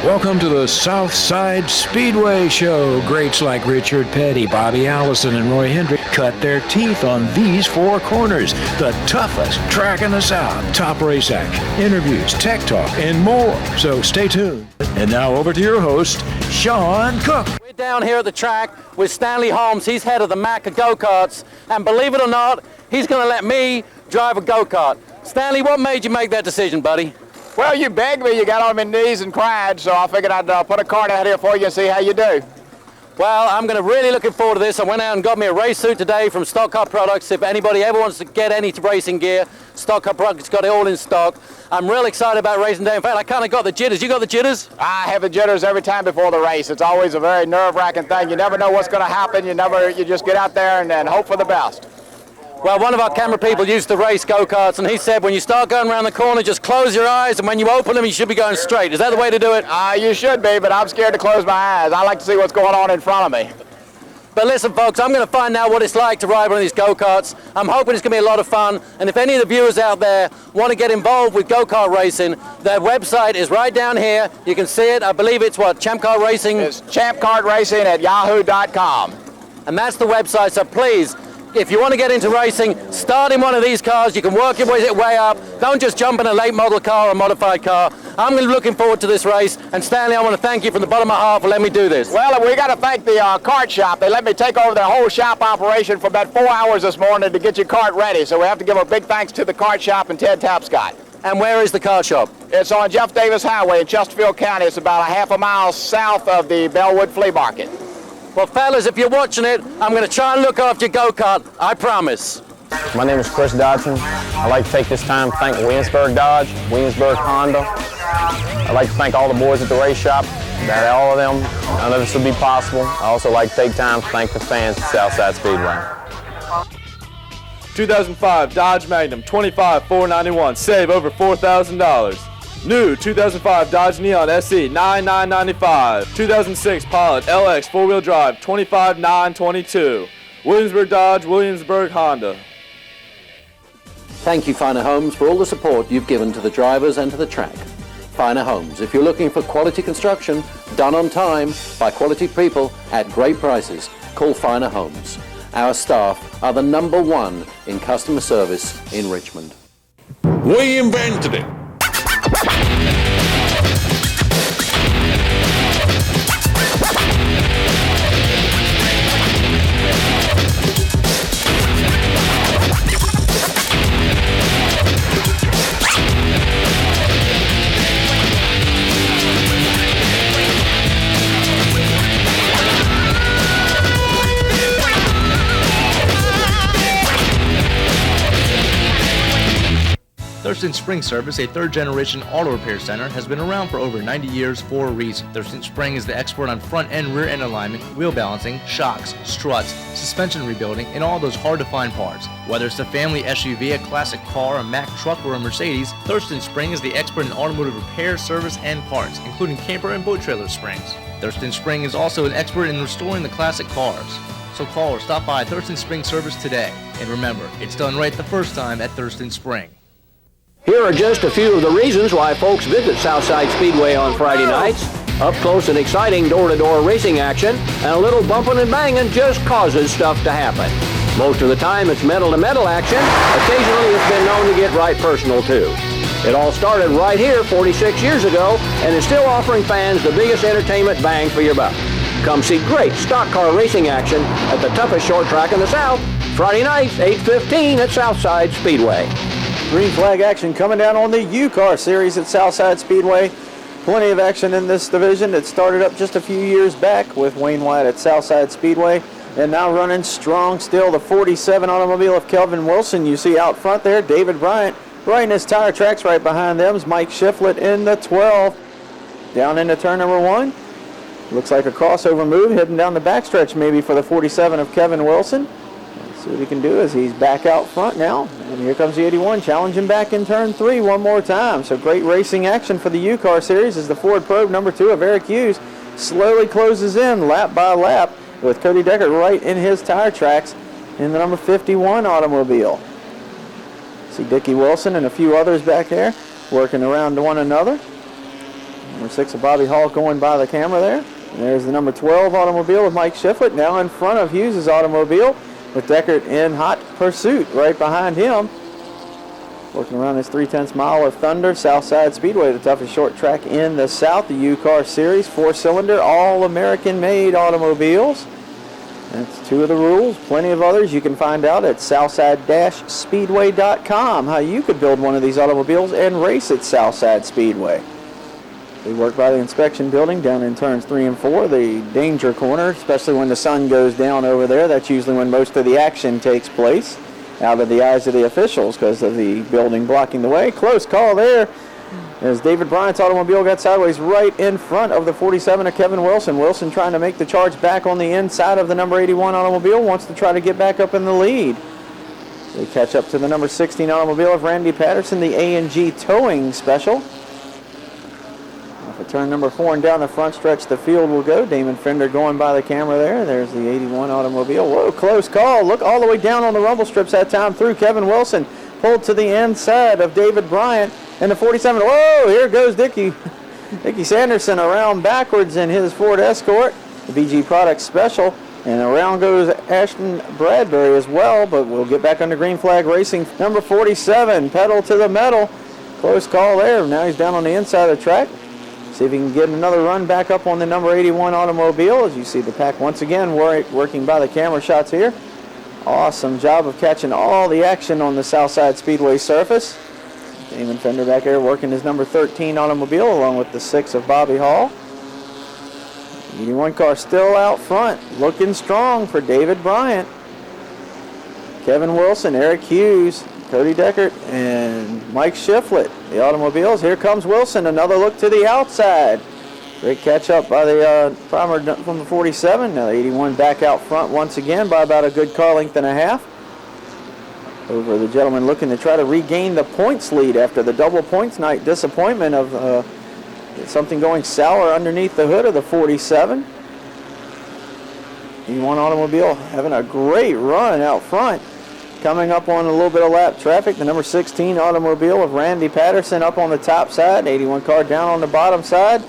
Welcome to the Southside Speedway Show. Greats like Richard Petty, Bobby Allison, and Roy Hendrick cut their teeth on these four corners. The toughest track in the South. Top race action, interviews, tech talk, and more. So stay tuned. And now over to your host, Sean Cook. We're down here at the track with Stanley Holmes. He's head of the MAC of go-karts. And believe it or not, he's going to let me drive a go-kart. Stanley, what made you make that decision, buddy? Well, you begged me, you got on my knees and cried, so I figured I'd put a cart out here for you and see how you do. Well, I'm really looking forward to this. I went out and got me a race suit today from Stock Car Products. If anybody ever wants to get any racing gear, Stock Car Products got it all in stock. I'm real excited about racing day. In fact, I kind of got the jitters. You got the jitters? I have the jitters every time before the race. It's always a very nerve-wracking thing. You never know what's going to happen. You just get out there and hope for the best. Well, one of our camera people used to race go-karts, and he said when you start going around the corner, just close your eyes, and when you open them, you should be going straight. Is that the way to do it? You should be, but I'm scared to close my eyes. I like to see what's going on in front of me. But listen, folks, I'm going to find out what it's like to ride one of these go-karts. I'm hoping it's going to be a lot of fun, and if any of the viewers out there want to get involved with go-kart racing, their website is right down here. You can see it. I believe it's what, Champ Kart Racing? It's champkartracing at yahoo.com. And that's the website, so please, if you want to get into racing, start in one of these cars. You can work your way up. Don't just jump in a late model car or a modified car. I'm looking forward to this race. And Stanley, I want to thank you from the bottom of my heart for letting me do this. Well, we got to thank the kart shop. They let me take over their whole shop operation for about 4 hours this morning to get your kart ready. So we have to give a big thanks to the kart shop and Ted Tapscott. And where is the kart shop? It's on Jeff Davis Highway in Chesterfield County. It's about a half a mile south of the Bellwood Flea Market. Well, fellas, if you're watching it, I'm going to try and look after your go-kart. I promise. My name is Chris Dodson. I'd like to take this time to thank Williamsburg Dodge, Williamsburg Honda. I'd like to thank all the boys at the race shop. Without all of them, none of this would be possible. I also like to take time to thank the fans at Southside Speedway. 2005 Dodge Magnum 25,491. Save over $4,000. New 2005 Dodge Neon SE, $9,995. 2006 Pilot LX 4-wheel drive, $25,922. Williamsburg Dodge, Williamsburg Honda. Thank you, Finer Homes, for all the support you've given to the drivers and to the track. Finer Homes, if you're looking for quality construction, done on time, by quality people, at great prices, call Finer Homes. Our staff are the #1 in customer service in Richmond. We invented it. Thurston Spring Service, a third-generation auto repair center, has been around for over 90 years for a reason. Thurston Spring is the expert on front and rear end alignment, wheel balancing, shocks, struts, suspension rebuilding, and all those hard-to-find parts. Whether it's a family SUV, a classic car, a Mack truck, or a Mercedes, Thurston Spring is the expert in automotive repair, service, and parts, including camper and boat trailer springs. Thurston Spring is also an expert in restoring the classic cars. So call or stop by Thurston Spring Service today. And remember, it's done right the first time at Thurston Spring. Here are just a few of the reasons why folks visit Southside Speedway on Friday nights. Up close and exciting door-to-door racing action, and a little bumping and banging just causes stuff to happen. Most of the time it's metal-to-metal action. Occasionally it's been known to get right personal too. It all started right here 46 years ago and is still offering fans the biggest entertainment bang for your buck. Come see great stock car racing action at the toughest short track in the South. Friday nights, 8:15 at Southside Speedway. Green flag action coming down on the U-Car Series at Southside Speedway. Plenty of action in this division. It started up just a few years back with Wayne White at Southside Speedway. And now running strong still, the 47 automobile of Kelvin Wilson. You see out front there, David Bryant. Right in his tire tracks right behind them is Mike Shiflett in the 12. Down into turn number 1. Looks like a crossover move heading down the backstretch maybe for the 47 of Kevin Wilson. See what he can do as he's back out front now. And here comes the 81 challenging back in turn 3 one more time. So great racing action for the U-Car Series as the Ford Probe number 2 of Eric Hughes slowly closes in lap by lap with Cody Deckard right in his tire tracks in the number 51 automobile. See Dickie Wilson and a few others back there working around one another. Number 6 of Bobby Hall going by the camera there. And there's the number 12 automobile with Mike Shiflett now in front of Hughes' automobile with Deckard in hot pursuit right behind him. Working around this 3/10 mile of Thunder, Southside Speedway, the toughest short track in the South, the U-Car Series, 4-cylinder, all-American made automobiles. That's 2 of the rules. Plenty of others you can find out at Southside-Speedway.com, how you could build one of these automobiles and race at Southside Speedway. They work by the inspection building down in turns 3 and 4, the danger corner, especially when the sun goes down over there. That's usually when most of the action takes place, out of the eyes of the officials because of the building blocking the way. Close call there as David Bryant's automobile got sideways right in front of the 47 of Kevin Wilson. Wilson trying to make the charge back on the inside of the number 81 automobile, wants to try to get back up in the lead. They catch up to the number 16 automobile of Randy Patterson, the A&G towing special. Off of turn number 4 and down the front stretch, the field will go. Damon Fender going by the camera there. There's the 81 automobile. Whoa, close call. Look all the way down on the rumble strips that time through. Kevin Wilson pulled to the inside of David Bryant and the 47. Whoa, here goes Dickie Sanderson around backwards in his Ford Escort, the BG Products Special. And around goes Ashton Bradbury as well, but we'll get back under green flag racing. Number 47, pedal to the metal. Close call there. Now he's down on the inside of the track. See if he can get another run back up on the number 81 automobile. As you see the pack once again working by the camera shots here. Awesome job of catching all the action on the Southside Speedway surface. Damon Fender back there working his number 13 automobile along with the 6 of Bobby Hall. 81 car still out front, looking strong for David Bryant. Kevin Wilson, Eric Hughes, Cody Deckard, and Mike Shiflett, the automobiles. Here comes Wilson, another look to the outside. Great catch up by the primer from the 47. Now the 81 back out front once again by about a good car length and a half. Over the gentleman looking to try to regain the points lead after the double points night disappointment of something going sour underneath the hood of the 47. 81 automobile having a great run out front. Coming up on a little bit of lap traffic, the number 16 automobile of Randy Patterson up on the top side, 81 car down on the bottom side.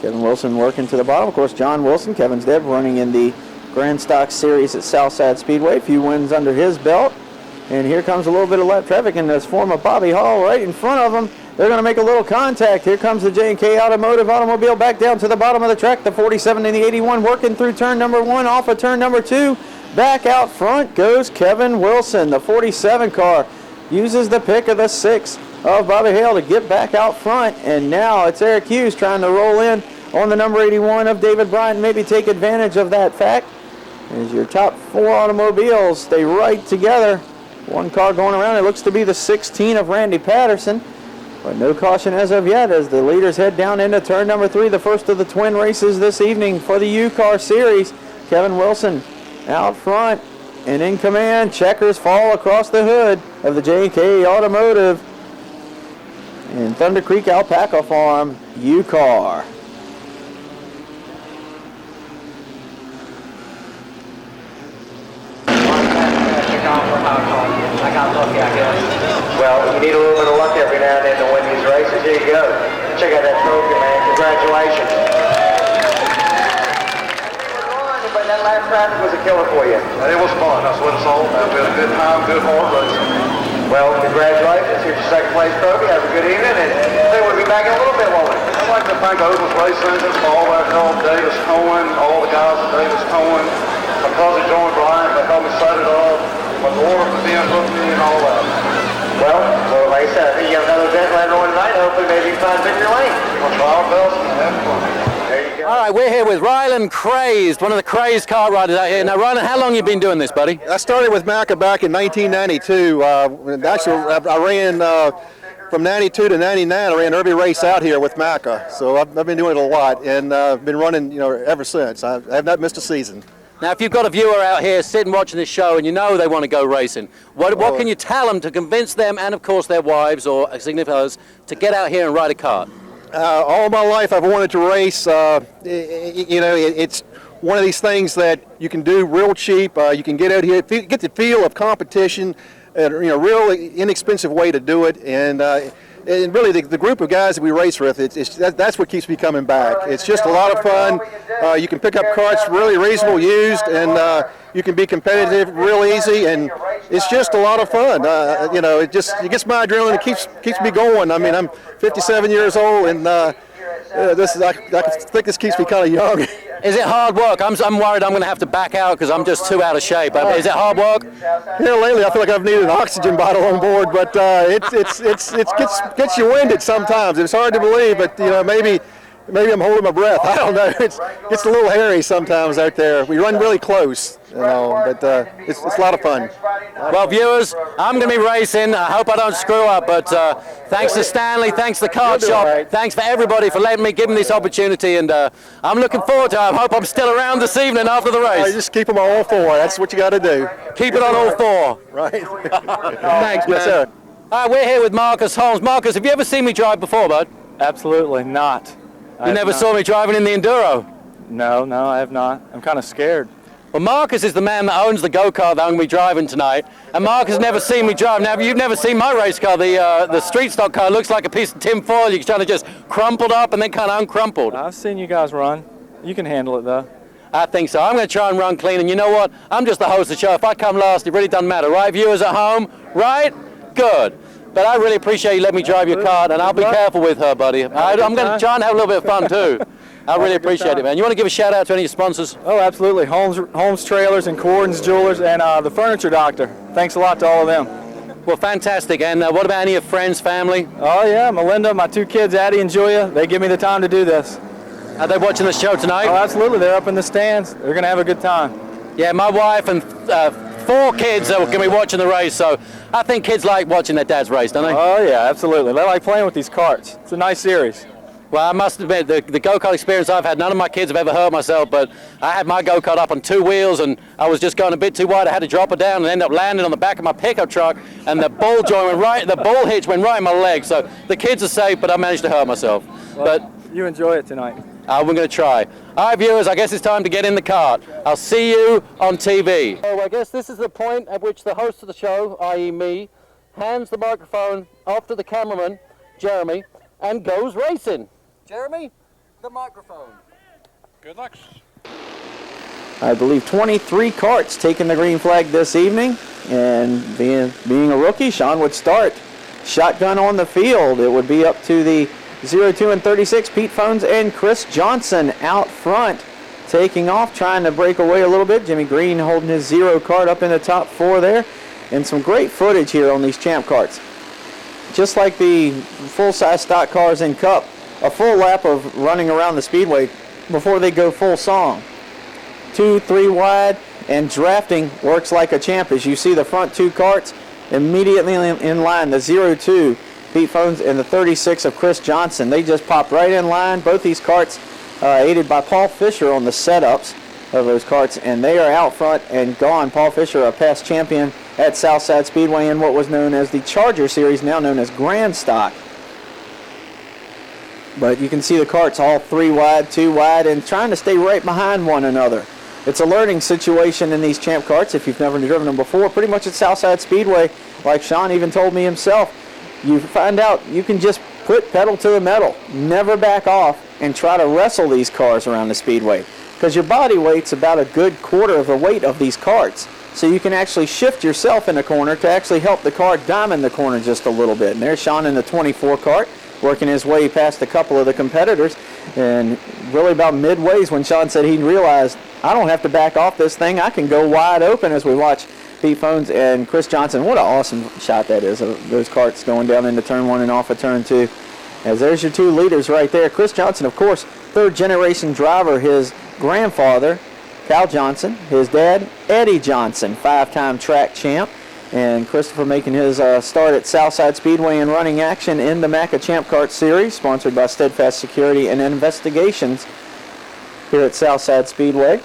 Kevin Wilson working to the bottom. Of course, John Wilson, Kevin's dad, running in the Grand Stock Series at Southside Speedway. A few wins under his belt. And here comes a little bit of lap traffic in this form of Bobby Hall right in front of them. They're going to make a little contact. Here comes the J&K Automotive automobile back down to the bottom of the track. The 47 and the 81 working through turn number 1 off of turn number 2. Back out front goes Kevin Wilson. The 47 car uses the pick of the 6 of Bobby Hale to get back out front. And now it's Eric Hughes trying to roll in on the number 81 of David Bryant. Maybe take advantage of that fact. As your top 4 automobiles stay right together. One car going around. It looks to be the 16 of Randy Patterson. But no caution as of yet as the leaders head down into turn number 3, the first of the twin races this evening for the U-Car Series. Kevin Wilson out front and in command. Checkers fall across the hood of the J&K Automotive and Thunder Creek Alpaca Farm U-Car. I got lucky, I guess. Well, you need a little bit of luck every now and then to win these races. Here you go. Check out that trophy, man. Congratulations. But that last traffic was a killer for you. It was fun. That's what it's all about. We had a good time, good hard racing. Well, congratulations. Here's your second place trophy. Have a good evening. And they will be back in a little bit, won't we? I'd like to thank Oval's Race Engines for all that help. Davis Cohen, all the guys at Davis Cohen. My cousin Jonny Drudge, they helped me set it up. My daughter for being with me and all that. Well, like I said, I think you have another event later on tonight. Hopefully, maybe you can find Victory Lane. We'll try our best and have fun. There you go. All right, we're here with Ryland Krays, one of the Krays car riders out here. Now, Ryland, how long have you been doing this, buddy? I started with Macca back in 1992. Actually, I ran from 92 to 99. I ran every race out here with Macca. So I've been doing it a lot and been running, ever since. I have not missed a season. Now, if you've got a viewer out here sitting watching this show and you know they want to go racing, what can you tell them to convince them and, of course, their wives or significant others to get out here and ride a kart? All my life I've wanted to race. It's one of these things that you can do real cheap. You can get out here, get the feel of competition, real inexpensive way to do it. And and really the group of guys that we race with, that's what keeps me coming back. It's just a lot of fun. You can pick up carts really reasonable used, and you can be competitive real easy, and it's just a lot of fun. You know, it gets my adrenaline. It keeps me going. I mean, I'm 57 years old, and I think this keeps me kind of young. Is it hard work? I'm worried I'm going to have to back out because I'm just too out of shape. Is it hard work? Here lately, I feel like I've needed an oxygen bottle on board, but it gets you winded sometimes. It's hard to believe, but you know, maybe I'm holding my breath. I don't know. It's a little hairy sometimes out there. We run really close, you know, but it's a lot of fun. Well, viewers, I'm going to be racing. I hope I don't screw up, but thanks to Stanley, thanks to the kart shop, thanks for everybody for letting me give me this opportunity, and I'm looking forward to it. I hope I'm still around this evening after the race. Just keep them on all four. That's what you got to do. Keep it on all four. Right. Thanks, man. Yes, sir. All right, we're here with Marcus Holmes. Marcus, have you ever seen me drive before, bud? Absolutely not. You never saw me driving in the Enduro? No, I have not. I'm kind of scared. Well, Marcus is the man that owns the go-kart that I'm going to be driving tonight, and Marcus has never seen me drive. Now, you've never seen my race car. The street stock car looks like a piece of tin foil. You're trying to just crumpled up and then kind of uncrumpled. I've seen you guys run. You can handle it, though. I think so. I'm going to try and run clean, and you know what? I'm just the host of the show. If I come last, it really doesn't matter, right, viewers at home? Right? Good. But I really appreciate you letting me drive your cart, and I'll be careful with her, buddy. I'm going to try and have a little bit of fun, too. I really appreciate it, man. You want to give a shout-out to any of your sponsors? Oh, absolutely. Holmes Trailers and Cordon's Jewelers and the Furniture Doctor. Thanks a lot to all of them. Well, fantastic. And what about any of your friends, family? Oh, yeah. Melinda, my two kids, Addie and Julia, they give me the time to do this. Are they watching the show tonight? Oh, absolutely. They're up in the stands. They're going to have a good time. Yeah, my wife and 4 kids are going to be watching the race, so I think kids like watching their dad's race, don't they? Oh, yeah, absolutely. They like playing with these carts. It's a nice series. Well, I must admit, the go-kart experience I've had, none of my kids have ever hurt myself, but I had my go-kart up on 2 wheels, and I was just going a bit too wide. I had to drop it down and end up landing on the back of my pickup truck, and the ball hitch went right in my leg. So the kids are safe, but I managed to hurt myself. Well, but you enjoy it tonight. We're going to try. All right, viewers, I guess it's time to get in the cart. I'll see you on TV. So I guess this is the point at which the host of the show, i.e. me, hands the microphone off to the cameraman, Jeremy, and goes racing. Jeremy, the microphone. Good luck. I believe 23 carts taking the green flag this evening, and being a rookie, Sean would start shotgun on the field. It would be up to the 02 and 36, Pete Phones and Chris Johnson out front, taking off, trying to break away a little bit. Jimmy Green holding his 0 cart up in the top 4 there, and some great footage here on these champ carts. Just like the full-size stock cars in Cup, a full lap of running around the speedway before they go full song. 2, 3 wide, and drafting works like a champ. As you see the front 2 carts immediately in line, the 02 Pete Phones and the 36 of Chris Johnson. They just popped right in line. Both these carts aided by Paul Fisher on the setups of those carts, and they are out front and gone. Paul Fisher, a past champion at Southside Speedway in what was known as the Charger Series, now known as Grand Stock. But you can see the carts all 3 wide, 2 wide, and trying to stay right behind one another. It's a learning situation in these champ carts if you've never driven them before. Pretty much at Southside Speedway, like Sean even told me himself, you find out you can just put pedal to the metal, never back off, and try to wrestle these cars around the speedway. Because your body weight's about a good quarter of the weight of these carts. So you can actually shift yourself in the corner to actually help the car diamond the corner just a little bit. And there's Sean in the 24 cart, working his way past a couple of the competitors. And really about midways when Sean said he realized, I don't have to back off this thing, I can go wide open, as we watch Pete Phones and Chris Johnson. What an awesome shot that is of those carts going down into turn 1 and off of turn 2. As there's your 2 leaders right there. Chris Johnson, of course, 3rd generation driver. His grandfather, Cal Johnson, his dad, Eddie Johnson, 5-time track champ. And Christopher making his start at Southside Speedway and running action in the MACA Champ Kart Series, sponsored by Steadfast Security and Investigations here at Southside Speedway.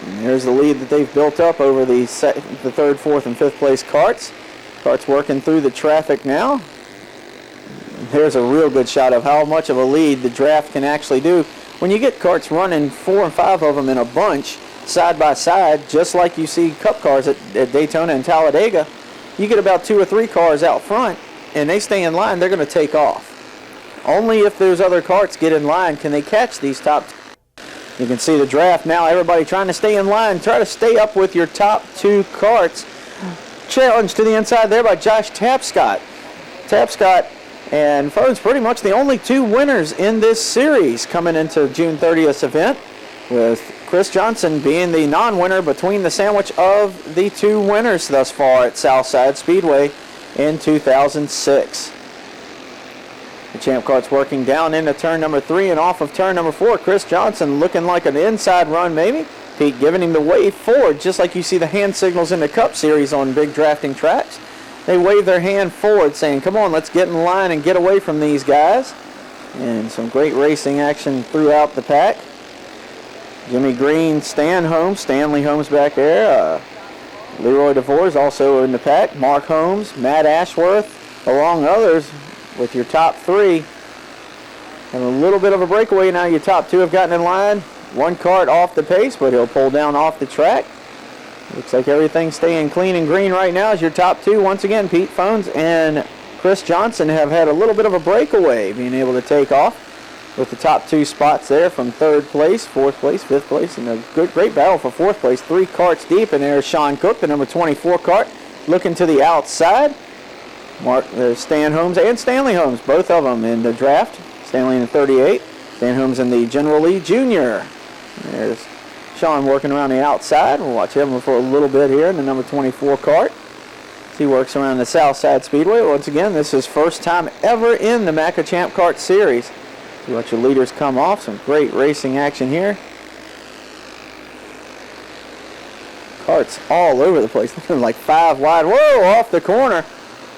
And here's the lead that they've built up over the 3rd, 4th, and 5th place carts. Carts working through the traffic now. There's a real good shot of how much of a lead the draft can actually do. When you get carts running 4 and 5 of them in a bunch, side by side, just like you see Cup cars at Daytona and Talladega, you get about 2 or 3 cars out front, and they stay in line, they're going to take off. Only if those other carts get in line can they catch these top. You can see the draft now. Everybody trying to stay in line. Try to stay up with your top 2 carts. Challenge to the inside there by Josh Tapscott. Tapscott and Phone's pretty much the only 2 winners in this series coming into June 30th event, with Chris Johnson being the non-winner between the sandwich of the 2 winners thus far at Southside Speedway in 2006. The Champ Kart's working down into turn number 3 and off of turn number 4. Chris Johnson looking like an inside run maybe. Pete giving him the wave forward, just like you see the hand signals in the Cup Series on big drafting tracks. They wave their hand forward saying, come on, let's get in line and get away from these guys. And some great racing action throughout the pack. Jimmy Green, Stanley Holmes back there. Leroy DeVore also in the pack. Mark Holmes, Matt Ashworth, along others with your top 3. And a little bit of a breakaway now. Your top 2 have gotten in line. 1 kart off the pace, but he'll pull down off the track. Looks like everything's staying clean and green right now as your top 2. Once again, Pete Phones and Chris Johnson have had a little bit of a breakaway, being able to take off with the top 2 spots there from 3rd place, 4th place, 5th place, and a great battle for 4th place. 3 karts deep, and there's Sean Cook, the number 24 kart, looking to the outside. There's Stan Holmes and Stanley Holmes, both of them in the draft. Stanley in the 38, Stan Holmes in the General Lee Junior. There's Sean working around the outside. We'll watch him for a little bit here in the number 24 kart. He works around the Southside Speedway. Once again, this is first time ever in the Macca Champ Kart Series. You watch your leaders come off. Some great racing action here. Karts all over the place. Like 5 wide. Whoa, off the corner.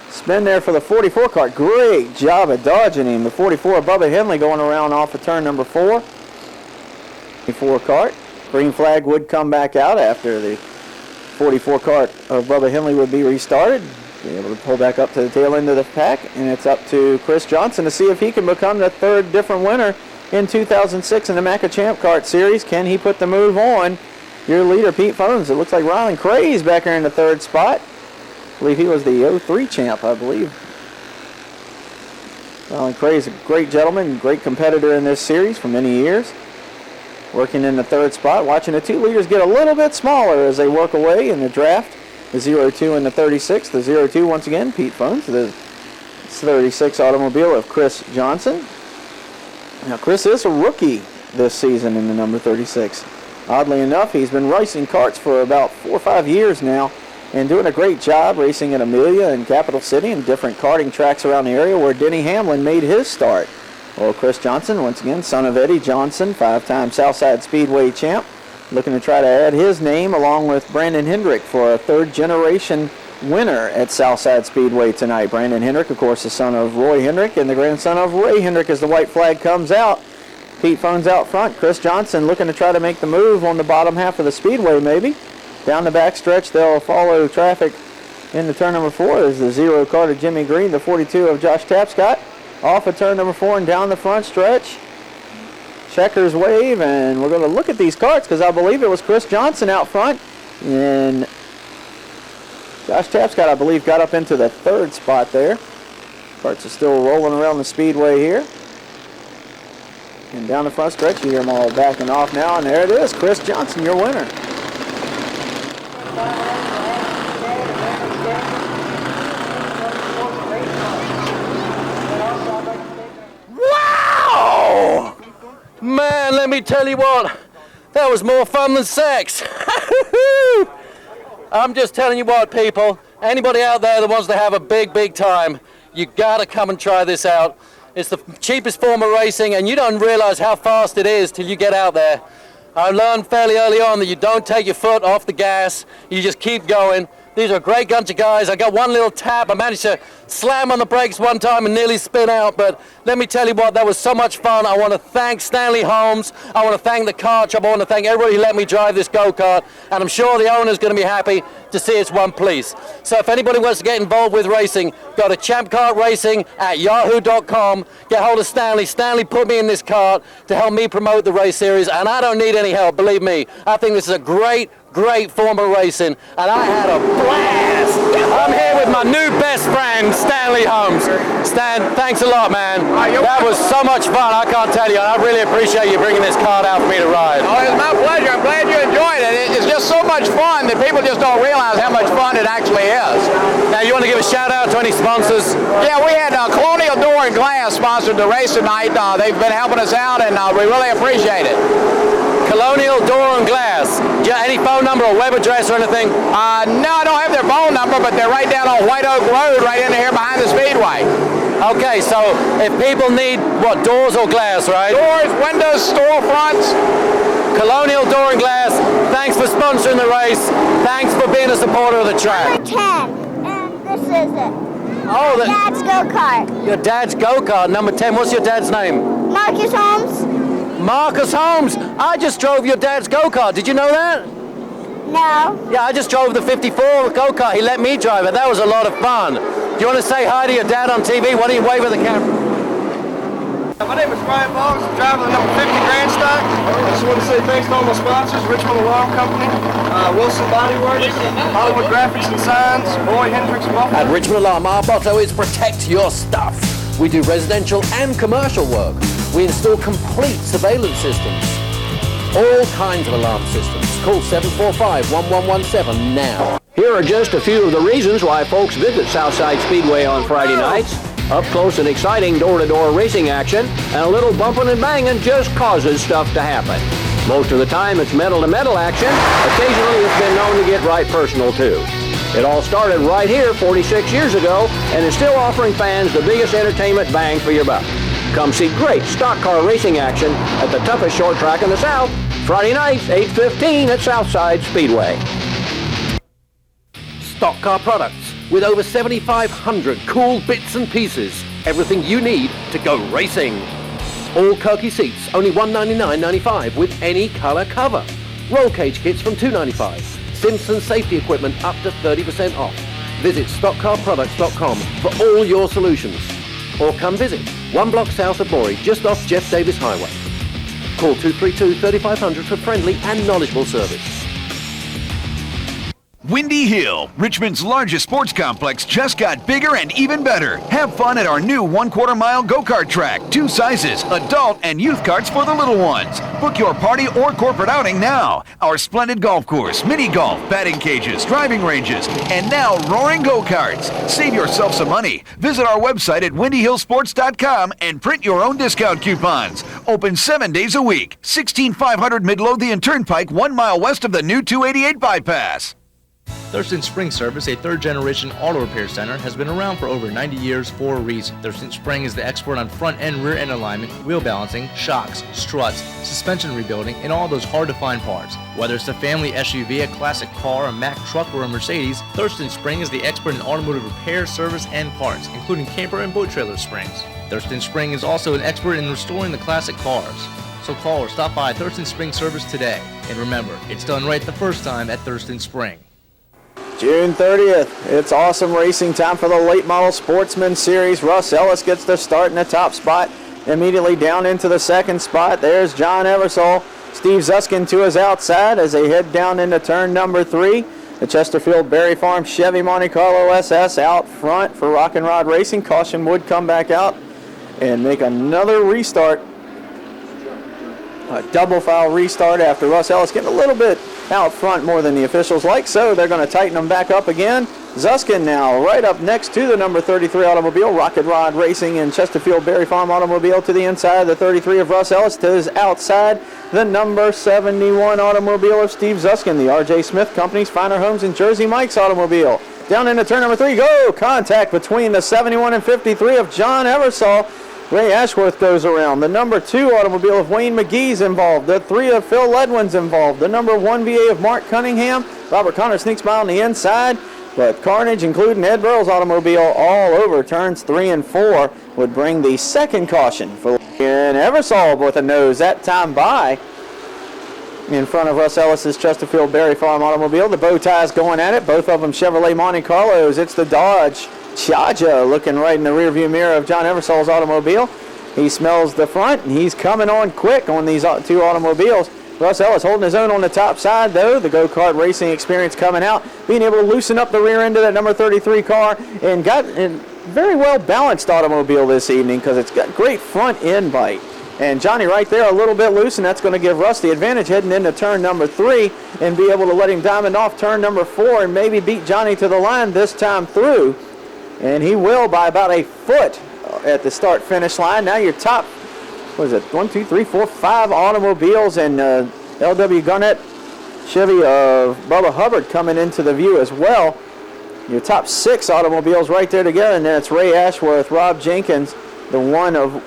Spin there for the 44 kart. Great job of dodging him. The 44 Bubba Henley going around off of turn number 4. 44 kart. Green flag would come back out after the 44 kart of Bubba Henley would be restarted. Be able to pull back up to the tail end of the pack, and it's up to Chris Johnson to see if he can become the 3rd different winner in 2006 in the Macca Champ Kart Series. Can he put the move on? Your leader, Pete Phones. It looks like Ryland Krays back there in the 3rd spot. I believe he was the 03 champ, I believe. Ryland Krays, a great gentleman, great competitor in this series for many years. Working in the 3rd spot, watching the 2 leaders get a little bit smaller as they work away in the draft. The 02 and the 36. The 02 once again, Pete Phones. The 36 automobile of Chris Johnson. Now Chris is a rookie this season in the number 36. Oddly enough, he's been racing karts for about 4 or 5 years now and doing a great job racing at Amelia and Capital City and different karting tracks around the area where Denny Hamlin made his start. Well, Chris Johnson, once again, son of Eddie Johnson, 5-time Southside Speedway champ, looking to try to add his name along with Brandon Hendrick for a 3rd-generation winner at Southside Speedway tonight. Brandon Hendrick, of course, the son of Roy Hendrick and the grandson of Ray Hendrick as the white flag comes out. Pete Phones out front. Chris Johnson looking to try to make the move on the bottom half of the speedway maybe. Down the back stretch, they'll follow traffic into turn number 4. There's the 0 car to Jimmy Green, the 42 of Josh Tapscott. Off of turn number 4 and down the front stretch. Checkers wave, and we're going to look at these karts because I believe it was Chris Johnson out front. And Josh Tapscott, I believe, got up into the 3rd spot there. Karts are still rolling around the speedway here. And down the front stretch, you hear them all backing off now. And there it is, Chris Johnson, your winner. Man, let me tell you what, that was more fun than sex. I'm just telling you what, people, anybody out there that wants to have a big time, you gotta come and try this out. It's the cheapest form of racing, and you don't realize how fast it is till you get out there. I learned fairly early on that you don't take your foot off the gas, you just keep going. These are a great bunch of guys. I got one little tap. I managed to slam on the brakes one time and nearly spin out. But let me tell you what, that was so much fun. I want to thank Stanley Holmes. I want to thank the kart shop. I want to thank everybody who let me drive this go-kart. And I'm sure the owner's going to be happy to see it's one piece. So if anybody wants to get involved with racing, go to champkartracing@yahoo.com. Get hold of Stanley. Stanley put me in this kart to help me promote the race series. And I don't need any help, believe me. I think this is a great form of racing, and I had a blast. I'm here with my new best friend, Stanley Holmes. Stan, thanks a lot, man. That was so much fun, I can't tell you. I really appreciate you bringing this card out for me to ride. Oh, it's my pleasure. I'm glad you enjoyed it. It's just so much fun that people just don't realize how much fun it actually is. Now, you want to give a shout out to any sponsors? Yeah, we had Colonial Door and Glass sponsored the race tonight. They've been helping us out, and we really appreciate it. Colonial Door and Glass. Do you have any phone number or web address or anything? No, I don't have their phone number, but they're right down on White Oak Road, right in here behind the Speedway. Okay, so if people need, what, doors or glass, right? Doors, windows, storefronts. Colonial Door and Glass, thanks for sponsoring the race. Thanks for being a supporter of the track. Number 10, and this is it. Oh, My dad's go-kart. Your dad's go-kart, number 10. What's your dad's name? Marcus Holmes. Marcus Holmes. I just drove your dad's go-kart. Did you know that? No. Yeah, I just drove the 54 go-kart. He let me drive it. That was a lot of fun. Do you want to say hi to your dad on TV? Why don't you wave at the camera? My name is Brian Boggs. I'm driving the number 50 Grand Stock. I just want to say thanks to all my sponsors, Richmond Alarm Company, Wilson Body Works, Hollywood Graphics and Signs, Roy Hendricks Muffler. At Richmond Alarm, our motto is protect your stuff. We do residential and commercial work. We install complete surveillance systems. All kinds of alarm systems. Call 745-1117 now. Here are just a few of the reasons why folks visit Southside Speedway on Friday nights. Up close and exciting door-to-door racing action, and a little bumping and banging just causes stuff to happen. Most of the time it's metal-to-metal action. Occasionally it's been known to get right personal too. It all started right here 46 years ago and is still offering fans the biggest entertainment bang for your buck. Come see great stock car racing action at the toughest short track in the South, Friday nights, 8:15 at Southside Speedway. Stock car products with over 7,500 cool bits and pieces. Everything you need to go racing. All Kirky seats, only $199.95 with any color cover. Roll cage kits from $295. Simpson safety equipment up to 30% off. Visit stockcarproducts.com for all your solutions. Or come visit 1 block south of Morey, just off Jeff Davis Highway. Call 232-3500 for friendly and knowledgeable service. Windy Hill, Richmond's largest sports complex, just got bigger and even better. Have fun at our new 1/4 mile go-kart track. 2 sizes, adult and youth karts for the little ones. Book your party or corporate outing now. Our splendid golf course, mini golf, batting cages, driving ranges, and now roaring go-karts. Save yourself some money. Visit our website at windyhillsports.com and print your own discount coupons. Open 7 days a week. 16500 Midlothian Turnpike, 1 mile west of the new 288 bypass. Thurston Spring Service, a third-generation auto repair center, has been around for over 90 years for a reason. Thurston Spring is the expert on front and rear end alignment, wheel balancing, shocks, struts, suspension rebuilding, and all those hard-to-find parts. Whether it's a family SUV, a classic car, a Mack truck, or a Mercedes, Thurston Spring is the expert in automotive repair, service, and parts, including camper and boat trailer springs. Thurston Spring is also an expert in restoring the classic cars. So call or stop by Thurston Spring Service today. And remember, it's done right the first time at Thurston Spring. June 30th, it's awesome racing time for the Late Model Sportsman Series. Russ Ellis gets the start in the top spot, immediately down into the second spot. There's Jon Eversole. Steve Zuskin to his outside as they head down into turn number 3. The Chesterfield Berry Farm Chevy Monte Carlo SS out front for Rock and Rod Racing. Caution would come back out and make another restart. A double foul restart after Russ Ellis getting a little bit out front more than the officials like, so they're going to tighten them back up again. Zuskin now right up next to the number 33 automobile, Rocket Rod Racing and Chesterfield Berry Farm automobile to the inside of the 33 of Russ Ellis, to his outside the number 71 automobile of Steve Zuskin, the R.J. Smith Company's Finer Homes and Jersey Mike's automobile. Down into turn number 3, go! Contact between the 71 and 53 of Jon Eversole. Ray Ashworth goes around. The number 2 automobile of Wayne McGee's involved. The 3 of Phil Ledwin's involved. The number 1 VA of Mark Cunningham. Robert Connor sneaks by on the inside. But carnage, including Ed Burrell's automobile, all over turns 3 and 4, would bring the second caution for Eversole with a nose that time by. In front of Russ Ellis's Chesterfield Berry Farm automobile. The bow ties going at it. Both of them Chevrolet Monte Carlos. It's the Dodge Charger looking right in the rearview mirror of Jon Eversole's automobile. He smells the front, and he's coming on quick on these 2 automobiles. Russ Ellis holding his own on the top side, though. The go-kart racing experience coming out, being able to loosen up the rear end of that number 33 car, and got a very well-balanced automobile this evening because it's got great front end bite. And Johnny right there a little bit loose, and that's going to give Russ the advantage heading into turn number 3 and be able to let him diamond off turn number 4 and maybe beat Johnny to the line this time through. And he will by about a foot at the start-finish line. Now your top, what is it, 1, 2, 3, 4, 5 automobiles, and L.W. Garnett Chevy of Bubba Hubbard coming into the view as well. Your top 6 automobiles right there together, and then it's Ray Ashworth, Rob Jenkins, the one of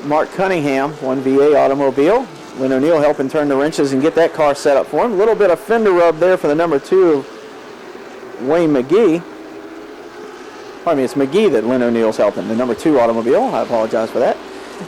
Mark Cunningham, one VA automobile. Lynn O'Neill helping turn the wrenches and get that car set up for him. A little bit of fender rub there for the number 2 of Wayne McGee. Pardon me, it's McGee that Lynn O'Neill's helping, the number 2 automobile. I apologize for that.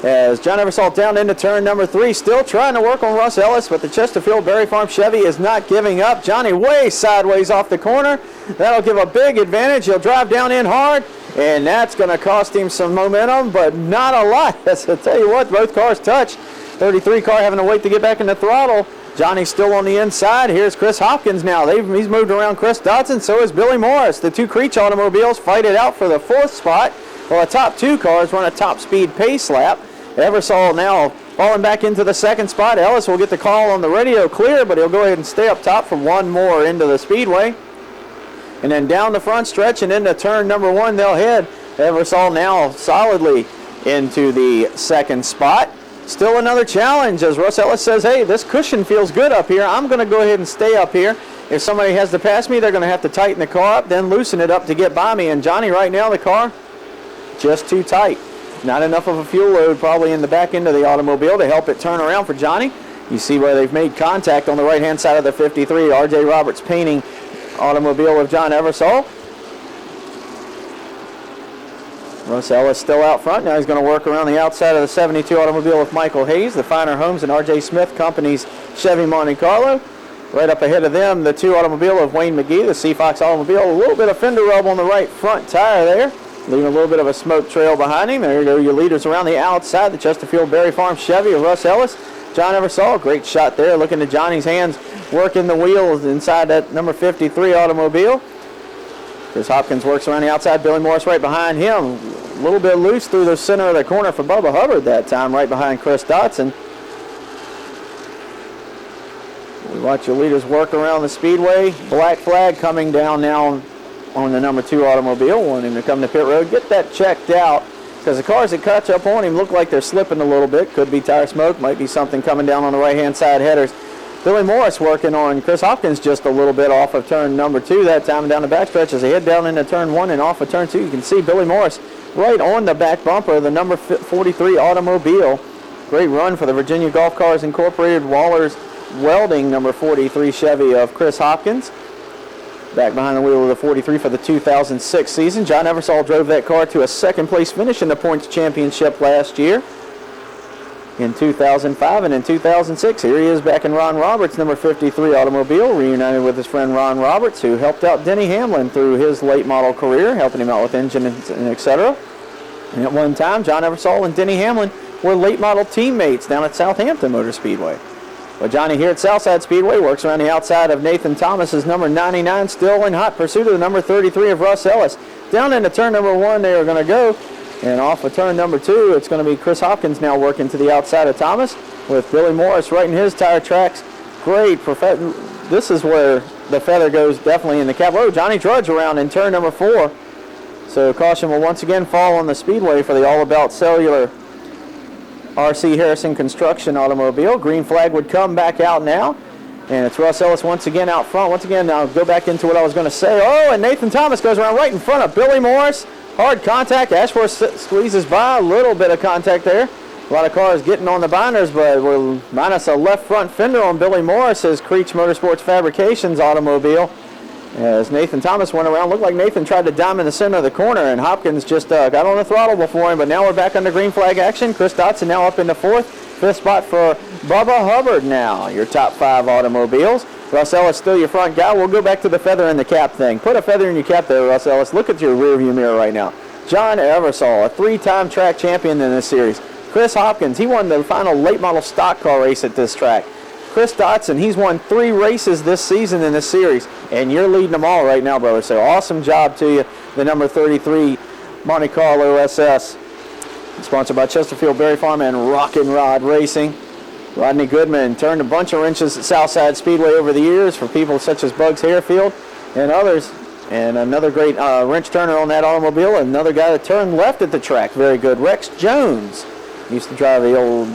As Jon Eversole down into turn number 3, still trying to work on Russ Ellis, but the Chesterfield Berry Farm Chevy is not giving up. Johnny way sideways off the corner. That'll give a big advantage. He'll drive down in hard, and that's going to cost him some momentum, but not a lot. I'll tell you what, both cars touch. 33 car having to wait to get back in the throttle. Johnny's still on the inside. Here's Chris Hopkins now. He's moved around Chris Dodson, so is Billy Morris. The 2 Creech automobiles fight it out for the 4th spot. Well, the top 2 cars run a top speed pace lap. Eversole now falling back into the 2nd spot. Ellis will get the call on the radio clear, but he'll go ahead and stay up top for one more into the speedway. And then down the front stretch and into turn number 1 they'll head. Eversole now solidly into the 2nd spot. Still another challenge as Russ Ellis says, hey, this cushion feels good up here. I'm going to go ahead and stay up here. If somebody has to pass me, they're going to have to tighten the car up, then loosen it up to get by me. And Johnny right now, the car, just too tight. Not enough of a fuel load probably in the back end of the automobile to help it turn around for Johnny. You see where they've made contact on the right-hand side of the 53. R.J. Roberts painting automobile of Jon Eversole. Russ Ellis still out front. Now he's going to work around the outside of the 72 automobile with Michael Hayes, the Finer Homes and R.J. Smith Company's Chevy Monte Carlo. Right up ahead of them, the 2 automobile of Wayne McGee, the Seafox automobile. A little bit of fender rub on the right front tire there, leaving a little bit of a smoke trail behind him. There you go, your leaders around the outside. The Chesterfield Berry Farm Chevy of Russ Ellis. Jon Eversole, great shot there. Looking at Johnny's hands, working the wheels inside that number 53 automobile. Chris Hopkins works around the outside. Billy Morris right behind him. A little bit loose through the center of the corner for Bubba Hubbard that time, right behind Chris Dodson. We watch your leaders work around the speedway. Black flag coming down now on the number 2 automobile. Want him to come to pit road. Get that checked out because the cars that catch up on him look like they're slipping a little bit. Could be tire smoke. Might be something coming down on the right-hand side headers. Billy Morris working on Chris Hopkins just a little bit off of turn number 2 that time down the backstretch as they head down into turn 1 and off of turn 2. You can see Billy Morris right on the back bumper of the number 43 automobile. Great run for the Virginia Golf Cars Incorporated Waller's Welding number 43 Chevy of Chris Hopkins. Back behind the wheel of the 43 for the 2006 season. Jon Eversole drove that car to a 2nd place finish in the points championship last year in 2005 and in 2006. Here he is back in Ron Roberts' number 53 automobile, reunited with his friend Ron Roberts, who helped out Denny Hamlin through his late model career, helping him out with engine and etc. And at one time, Jon Eversole and Denny Hamlin were late model teammates down at Southampton Motor Speedway. But Johnny here at Southside Speedway works around the outside of Nathan Thomas's number 99, still in hot pursuit of the number 33 of Russ Ellis. Down into turn number 1 they are going to go. And off of turn number 2, it's going to be Chris Hopkins now working to the outside of Thomas with Billy Morris right in his tire tracks. Great. This is where the feather goes definitely in the cap. Oh, Jonny Drudge around in turn number 4. So caution will once again fall on the speedway for the All About Cellular R.C. Harrison Construction automobile. Green flag would come back out now. And it's Russ Ellis once again out front. Once again, I'll go back into what I was going to say. Oh, and Nathan Thomas goes around right in front of Billy Morris. Hard contact. Ashworth squeezes by. A little bit of contact there. A lot of cars getting on the binders, but we're minus a left front fender on Billy Morris's Creech Motorsports Fabrications automobile. As Nathan Thomas went around, looked like Nathan tried to dime in the center of the corner, and Hopkins just got on the throttle before him, but now we're back under green flag action. Chris Dodson now up into 4th. 5th spot for Bubba Hubbard now, your top 5 automobiles. Russ Ellis still your front guy. We'll go back to the feather in the cap thing. Put a feather in your cap there, Russ Ellis. Look at your rearview mirror right now. Jon Eversole, a 3-time track champion in this series. Chris Hopkins, he won the final late model stock car race at this track. Chris Dotson. He's won 3 races this season in this series, and you're leading them all right now, brother. So awesome job to you, the number 33 Monte Carlo SS. Sponsored by Chesterfield Berry Farm and Rockin' Rod Racing. Rodney Goodman turned a bunch of wrenches at Southside Speedway over the years for people such as Boggs Harefield and others. And another great wrench turner on that automobile. Another guy that turned left at the track. Very good. Rex Jones used to drive the old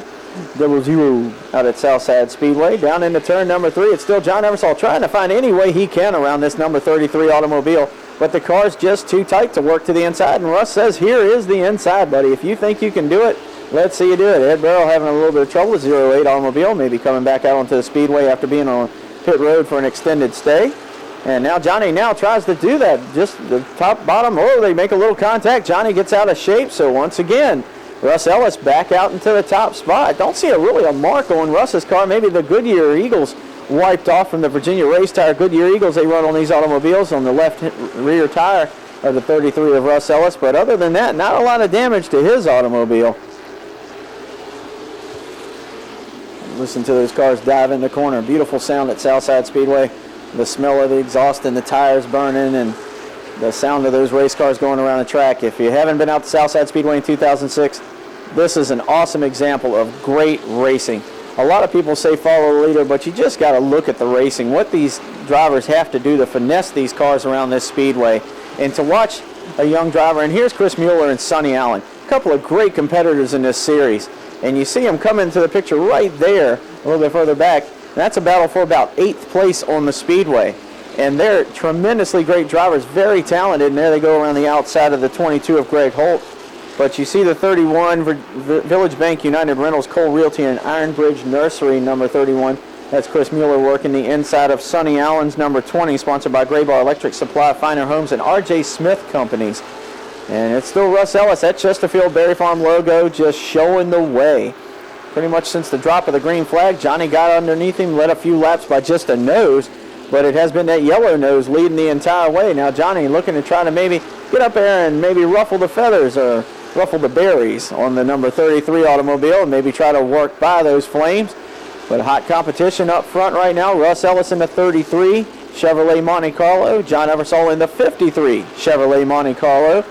00 out at Southside Speedway. Down into turn number 3. It's still Jon Eversole trying to find any way he can around this number 33 automobile. But the car's just too tight to work to the inside. And Russ says, here is the inside, buddy. If you think you can do it, let's see you do it. Ed Barrow having a little bit of trouble with 08 automobile. Maybe coming back out onto the speedway after being on pit road for an extended stay. And now Johnny now tries to do that. Just the top, bottom. Oh, they make a little contact. Johnny gets out of shape. So once again, Russ Ellis back out into the top spot. Don't see really a mark on Russ's car. Maybe the Goodyear Eagles wiped off from the Virginia race tire. Goodyear Eagles, they run on these automobiles on the left rear tire of the 33 of Russ Ellis. But other than that, not a lot of damage to his automobile. Listen to those cars dive in the corner. Beautiful sound at Southside Speedway. The smell of the exhaust and the tires burning and the sound of those race cars going around the track. If you haven't been out to Southside Speedway in 2006, this is an awesome example of great racing. A lot of people say follow the leader, but you just got to look at the racing, what these drivers have to do to finesse these cars around this speedway. And to watch a young driver, and here's Chris Mueller and Sonny Allen, a couple of great competitors in this series. And you see them come into the picture right there, a little bit further back. That's a battle for about 8th place on the speedway. And they're tremendously great drivers, very talented. And there they go around the outside of the 22 of Greg Holt. But you see the 31, Village Bank United Rentals, Cole Realty, and Iron Bridge Nursery, number 31. That's Chris Mueller working the inside of Sonny Allen's number 20, sponsored by Graybar Electric Supply, Finer Homes, and R.J. Smith Companies. And it's still Russ Ellis, that Chesterfield Berry Farm logo, just showing the way. Pretty much since the drop of the green flag, Johnny got underneath him, led a few laps by just a nose, but it has been that yellow nose leading the entire way. Now Johnny looking to try to maybe get up there and maybe ruffle the feathers or ruffle the berries on the number 33 automobile and maybe try to work by those flames. But hot competition up front right now. Russ Ellis in the 33 Chevrolet Monte Carlo, Jon Eversole in the 53 Chevrolet Monte Carlo.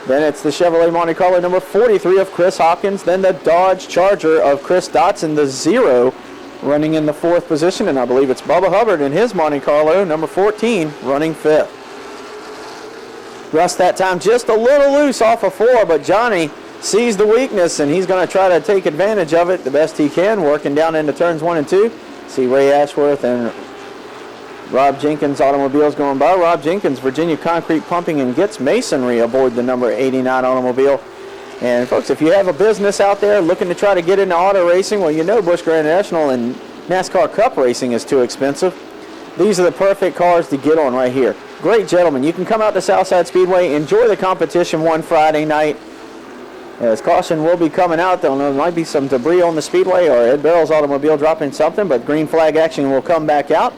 Then it's the Chevrolet Monte Carlo number 43 of Chris Hopkins. Then the Dodge Charger of Chris Dotson, the 0, running in the 4th position. And I believe it's Bubba Hubbard in his Monte Carlo, number 14, running 5th. Russ that time just a little loose off of 4, but Johnny sees the weakness, and he's going to try to take advantage of it the best he can, working down into turns 1 and 2. See Ray Ashworth and Rob Jenkins automobiles going by. Rob Jenkins, Virginia Concrete Pumping and Gets Masonry aboard the number 89 automobile. And folks, if you have a business out there looking to try to get into auto racing, well, you know Busch Grand National and NASCAR Cup racing is too expensive. These are the perfect cars to get on right here. Great gentlemen. You can come out to Southside Speedway, enjoy the competition one Friday night. As caution will be coming out, there might be some debris on the speedway or Ed Barrow's automobile dropping something, but green flag action will come back out.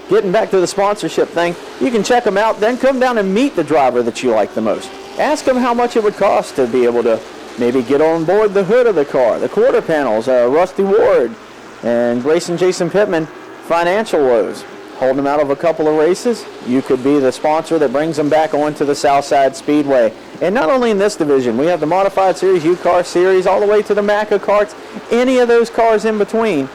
Getting back to the sponsorship thing, you can check them out, then come down and meet the driver that you like the most. Ask them how much it would cost to be able to maybe get on board the hood of the car, the quarter panels, Rusty Ward and Grayson Jason Pittman financial woes. Holding them out of a couple of races, you could be the sponsor that brings them back onto the Southside Speedway. And not only in this division, we have the Modified Series, U-Car Series, all the way to the Macca carts, any of those cars in between,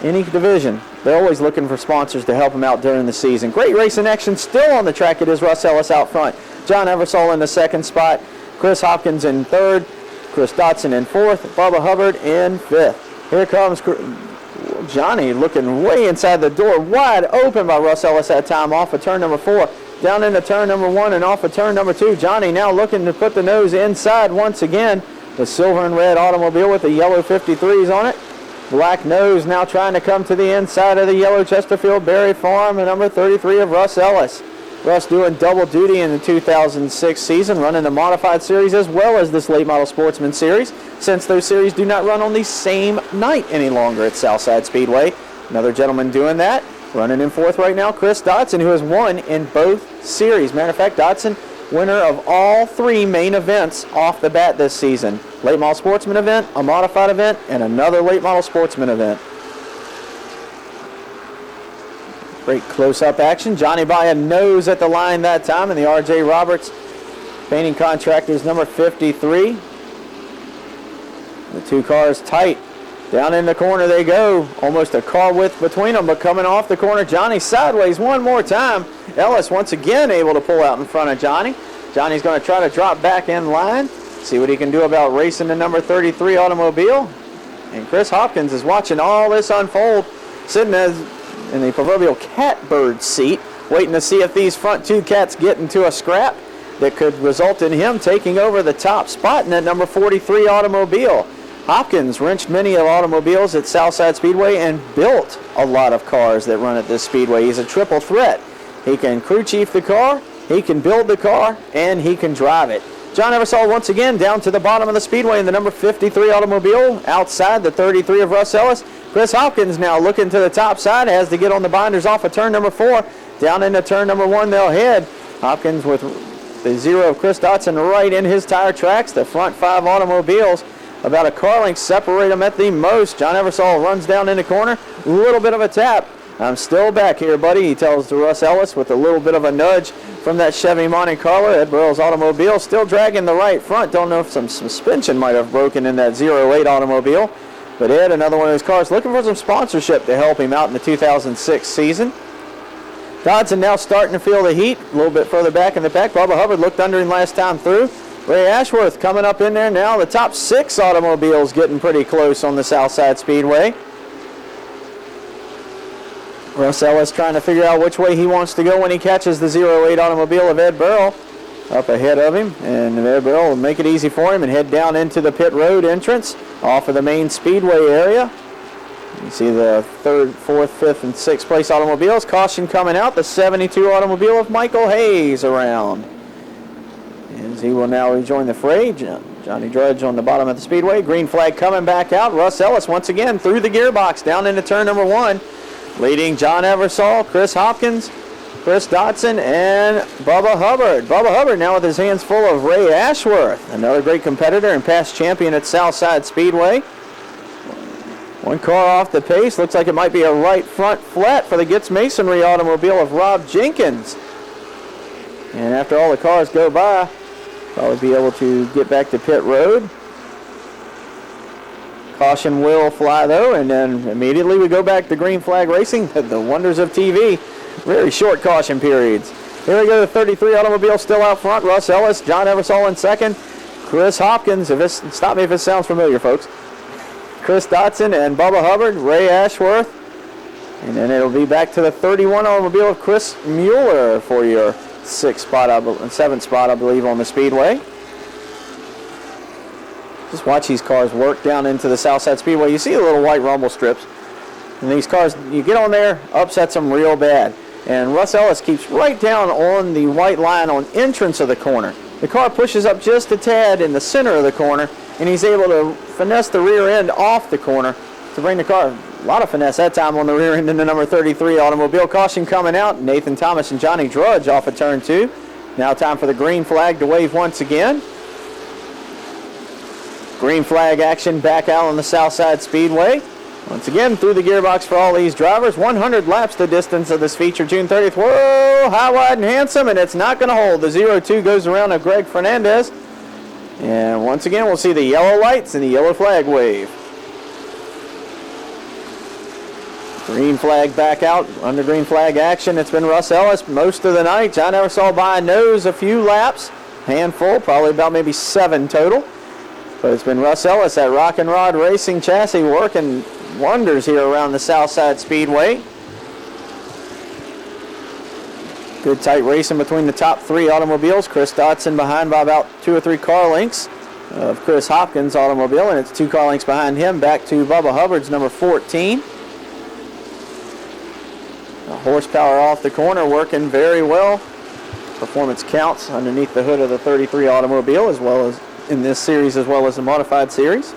any division. They're always looking for sponsors to help them out during the season. Great racing action still on the track. It is Russ Ellis out front. Jon Eversole in the 2nd spot. Chris Hopkins in 3rd. Chris Dotson in 4th. Bubba Hubbard in 5th. Here comes Johnny looking way inside the door. Wide open by Russ Ellis that time off of turn number 4. Down into turn number 1 and off of turn number 2. Johnny now looking to put the nose inside once again. The silver and red automobile with the yellow 53s on it. Black nose now trying to come to the inside of the yellow Chesterfield Berry Farm, and number 33 of Russ Ellis. Russ doing double duty in the 2006 season, running the Modified Series as well as this Late Model Sportsman Series, since those series do not run on the same night any longer at Southside Speedway. Another gentleman doing that, running in 4th right now, Chris Dotson, who has won in both series. Matter of fact, Dotson, winner of all 3 main events off the bat this season. Late Model Sportsman event, a Modified event, and another Late Model Sportsman event. Great close-up action. Johnny by a nose at the line that time, and the R.J. Roberts painting contractors number 53. The two cars tight. Down in the corner they go. Almost a car width between them, but coming off the corner, Johnny sideways one more time. Ellis once again able to pull out in front of Johnny. Johnny's going to try to drop back in line, see what he can do about racing the number 33 automobile. And Chris Hopkins is watching all this unfold, sitting in the proverbial catbird seat, waiting to see if these front two cats get into a scrap that could result in him taking over the top spot in that number 43 automobile. Hopkins wrenched many of automobiles at Southside Speedway and built a lot of cars that run at this speedway. He's a triple threat. He can crew chief the car, he can build the car, and he can drive it. Jon Eversole once again down to the bottom of the speedway in the number 53 automobile outside the 33 of Russ Ellis. Chris Hopkins now looking to the top side, has to get on the binders off of turn number 4. Down into turn number 1 they'll head. Hopkins with the 0 of Chris Dotson right in his tire tracks. The front 5 automobiles about a car length separate them at the most. Jon Eversole runs down in the corner, a little bit of a tap. I'm still back here, buddy, he tells to Russ Ellis with a little bit of a nudge from that Chevy Monte Carlo. Ed Burrell's automobile still dragging the right front. Don't know if some suspension might have broken in that 08 automobile. But Ed, another one of those cars, looking for some sponsorship to help him out in the 2006 season. Dodson now starting to feel the heat a little bit further back in the pack. Bubba Hubbard looked under him last time through. Ray Ashworth coming up in there now. The top 6 automobiles getting pretty close on the Southside Speedway. Russ Ellis trying to figure out which way he wants to go when he catches the 08 automobile of Ed Burrell up ahead of him. And Ed Burrell will make it easy for him and head down into the pit road entrance off of the main speedway area. You see the 3rd, 4th, 5th, and 6th place automobiles. Caution coming out. The 72 automobile of Michael Hayes around. As he will now rejoin the fray. Jonny Drudge on the bottom of the speedway. Green flag coming back out. Russ Ellis once again through the gearbox down into turn number 1. Leading Jon Eversole, Chris Hopkins, Chris Dotson, and Bubba Hubbard. Bubba Hubbard now with his hands full of Ray Ashworth, another great competitor and past champion at Southside Speedway. One car off the pace. Looks like it might be a right front flat for the Gitz Masonry automobile of Rob Jenkins. And after all the cars go by, probably be able to get back to pit road. Caution will fly though, and then immediately we go back to green flag racing. The wonders of TV. Very short caution periods. Here we go, the 33 automobile still out front. Russ Ellis, Jon Eversole in second. Chris Hopkins, stop me if it sounds familiar, folks. Chris Dotson and Bubba Hubbard, Ray Ashworth. And then it'll be back to the 31 automobile of Chris Mueller for your 7th spot, I believe, on the speedway. Just watch these cars work down into the Southside Speedway. You see the little white rumble strips. And these cars, you get on there, upsets them real bad. And Russ Ellis keeps right down on the white line on entrance of the corner. The car pushes up just a tad in the center of the corner, and he's able to finesse the rear end off the corner to bring the car. A lot of finesse that time on the rear end in the number 33 automobile. Caution coming out. Nathan Thomas and Jonny Drudge off of turn 2. Now time for the green flag to wave once again. Green flag action back out on the Southside Speedway. Once again, through the gearbox for all these drivers. 100 laps the distance of this feature, June 30th. Whoa, high, wide, and handsome, and it's not going to hold. The 02 goes around of Greg Fernandez. And once again, we'll see the yellow lights and the yellow flag wave. Green flag back out. Under green flag action, it's been Russ Ellis most of the night. Jon Eversole by a nose a few laps. Handful, probably about maybe 7 total. But it's been Russ Ellis, that Rock and Rod Racing chassis, working wonders here around the Southside Speedway. Good tight racing between the top 3 automobiles. Chris Dotson behind by about 2 or 3 car lengths of Chris Hopkins' automobile, and it's 2 car lengths behind him back to Bubba Hubbard's number 14. The horsepower off the corner working very well. Performance counts underneath the hood of the 33 automobile, as well as in this series as well as the modified series.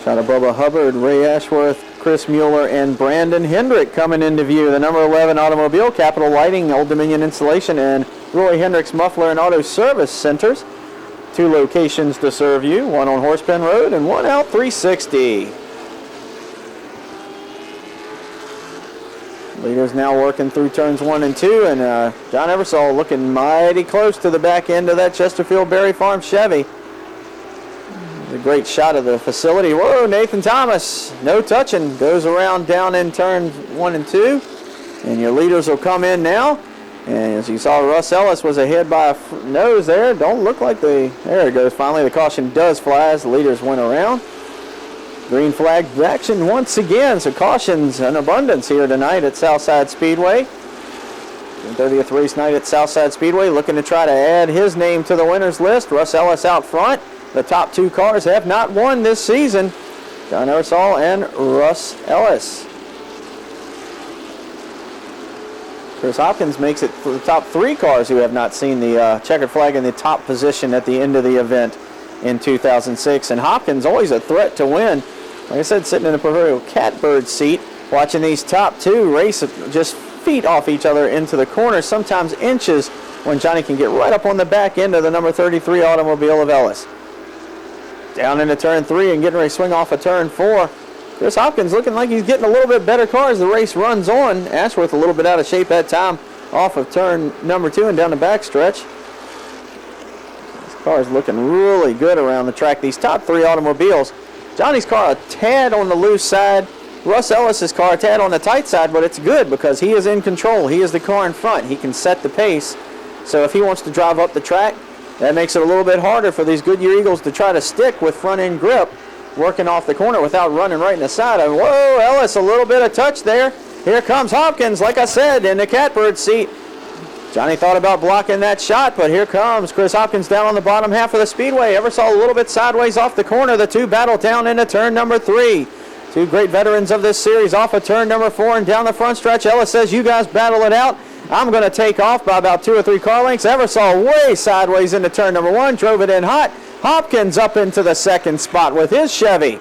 Shot of Bubba Hubbard, Ray Ashworth, Chris Mueller, and Brandon Hendrick coming into view. The number 11 automobile, Capital Lighting, Old Dominion Installation, and Roy Hendricks Muffler and Auto Service Centers. 2 locations to serve you, one on Horsepen Road and one out 360. Leaders now working through turns 1 and 2, and Jon Eversole looking mighty close to the back end of that Chesterfield Berry Farm Chevy. A great shot of the facility. Whoa, Nathan Thomas, no touching, goes around down in turns 1 and 2, and your leaders will come in now. And as you saw, Russ Ellis was ahead by a nose there. Don't look like there it goes. Finally, the caution does fly as the leaders went around. Green flag action once again, so cautions in abundance here tonight at Southside Speedway. 30th race night at Southside Speedway, looking to try to add his name to the winners list. Russ Ellis out front. The top 2 cars have not won this season. Jon Eversole and Russ Ellis. Chris Hopkins makes it for the top 3 cars who have not seen the checkered flag in the top position at the end of the event in 2006. And Hopkins always a threat to win. Like I said, sitting in a proverbial catbird seat, watching these top 2 race just feet off each other into the corner, sometimes inches, when Johnny can get right up on the back end of the number 33 automobile of Ellis. Down into turn 3 and getting ready to swing off of turn 4. Chris Hopkins looking like he's getting a little bit better car as the race runs on. Ashworth a little bit out of shape that time off of turn number 2 and down the backstretch. This car is looking really good around the track. These top 3 automobiles. Johnny's car a tad on the loose side. Russ Ellis's car a tad on the tight side, but it's good because he is in control. He is the car in front. He can set the pace. So if he wants to drive up the track, that makes it a little bit harder for these Goodyear Eagles to try to stick with front end grip, working off the corner without running right in the side. And whoa, Ellis, a little bit of touch there. Here comes Hopkins, like I said, in the catbird seat. Johnny thought about blocking that shot, but here comes Chris Hopkins down on the bottom half of the speedway. Eversole a little bit sideways off the corner. The 2 battle down into turn number 3. 2 great veterans of this series off of turn number 4 and down the front stretch. Ellis says, you guys battle it out. I'm going to take off by about 2 or 3 car lengths. Eversole way sideways into turn number 1, drove it in hot. Hopkins up into the 2nd spot with his Chevy.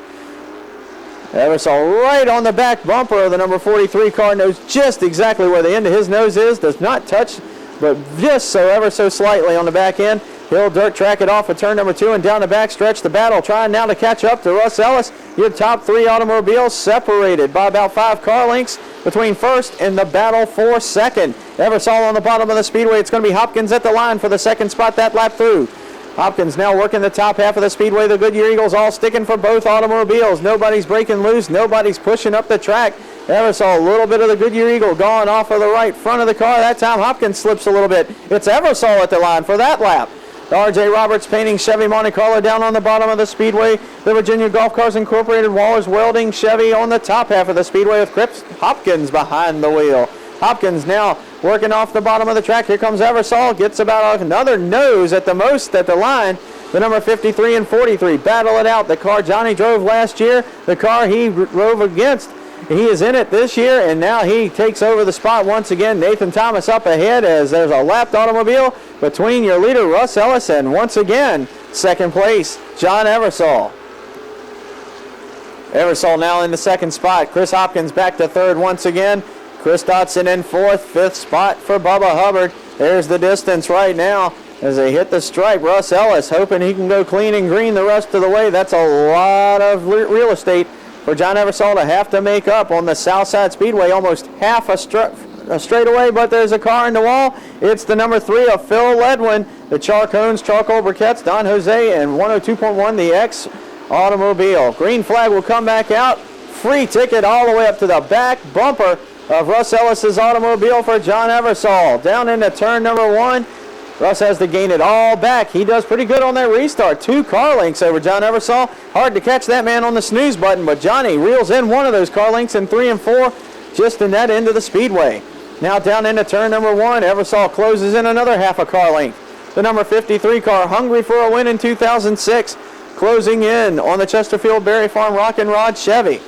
Eversole right on the back bumper of the number 43 car, knows just exactly where the end of his nose is, does not touch, but just so ever so slightly on the back end. He'll dirt track it off of turn number 2 and down the back stretch. The battle trying now to catch up to Russ Ellis. Your top 3 automobiles separated by about 5 car lengths between first and the battle for second. Eversole on the bottom of the speedway. It's going to be Hopkins at the line for the 2nd spot that lap through. Hopkins now working the top half of the speedway. The Goodyear Eagles all sticking for both automobiles. Nobody's breaking loose. Nobody's pushing up the track. Eversole, a little bit of the Goodyear Eagle going off of the right front of the car. That time Hopkins slips a little bit. It's Eversole at the line for that lap. The R.J. Roberts painting Chevy Monte Carlo down on the bottom of the speedway. The Virginia Golf Cars Incorporated Waller's Welding Chevy on the top half of the speedway with Chris Hopkins behind the wheel. Hopkins now working off the bottom of the track. Here comes Eversole. Gets about another nose at the most at the line. The number 53 and 43 battle it out. The car Johnny drove last year, the car he drove against. He is in it this year, and now he takes over the spot once again. Nathan Thomas up ahead as there's a lapped automobile between your leader, Russ Ellis, and once again, 2nd place, Jon Eversole. Eversole now in the 2nd spot. Chris Hopkins back to 3rd once again. Chris Dotson in 4th, 5th spot for Bubba Hubbard. There's the distance right now as they hit the stripe. Russ Ellis hoping he can go clean and green the rest of the way. That's a lot of real estate for Jon Eversole to have to make up on the Southside Speedway. Almost half a straightaway, but there's a car in the wall. It's the number 3 of Phil Ledwin, the Charcones, Charcoal Briquettes, Don Jose, and 102.1, the X automobile. Green flag will come back out. Free ticket all the way up to the back bumper of Russ Ellis's automobile for Jon Eversole. Down into turn number 1. Russ has to gain it all back. He does pretty good on that restart. 2 car lengths over Jon Eversole. Hard to catch that man on the snooze button, but Johnny reels in one of those car lengths in 3 and 4 just in that end of the speedway. Now down into turn number 1. Eversole closes in another half a car length. The number 53 car, hungry for a win in 2006, closing in on the Chesterfield Berry Farm Rock and Rod Chevy.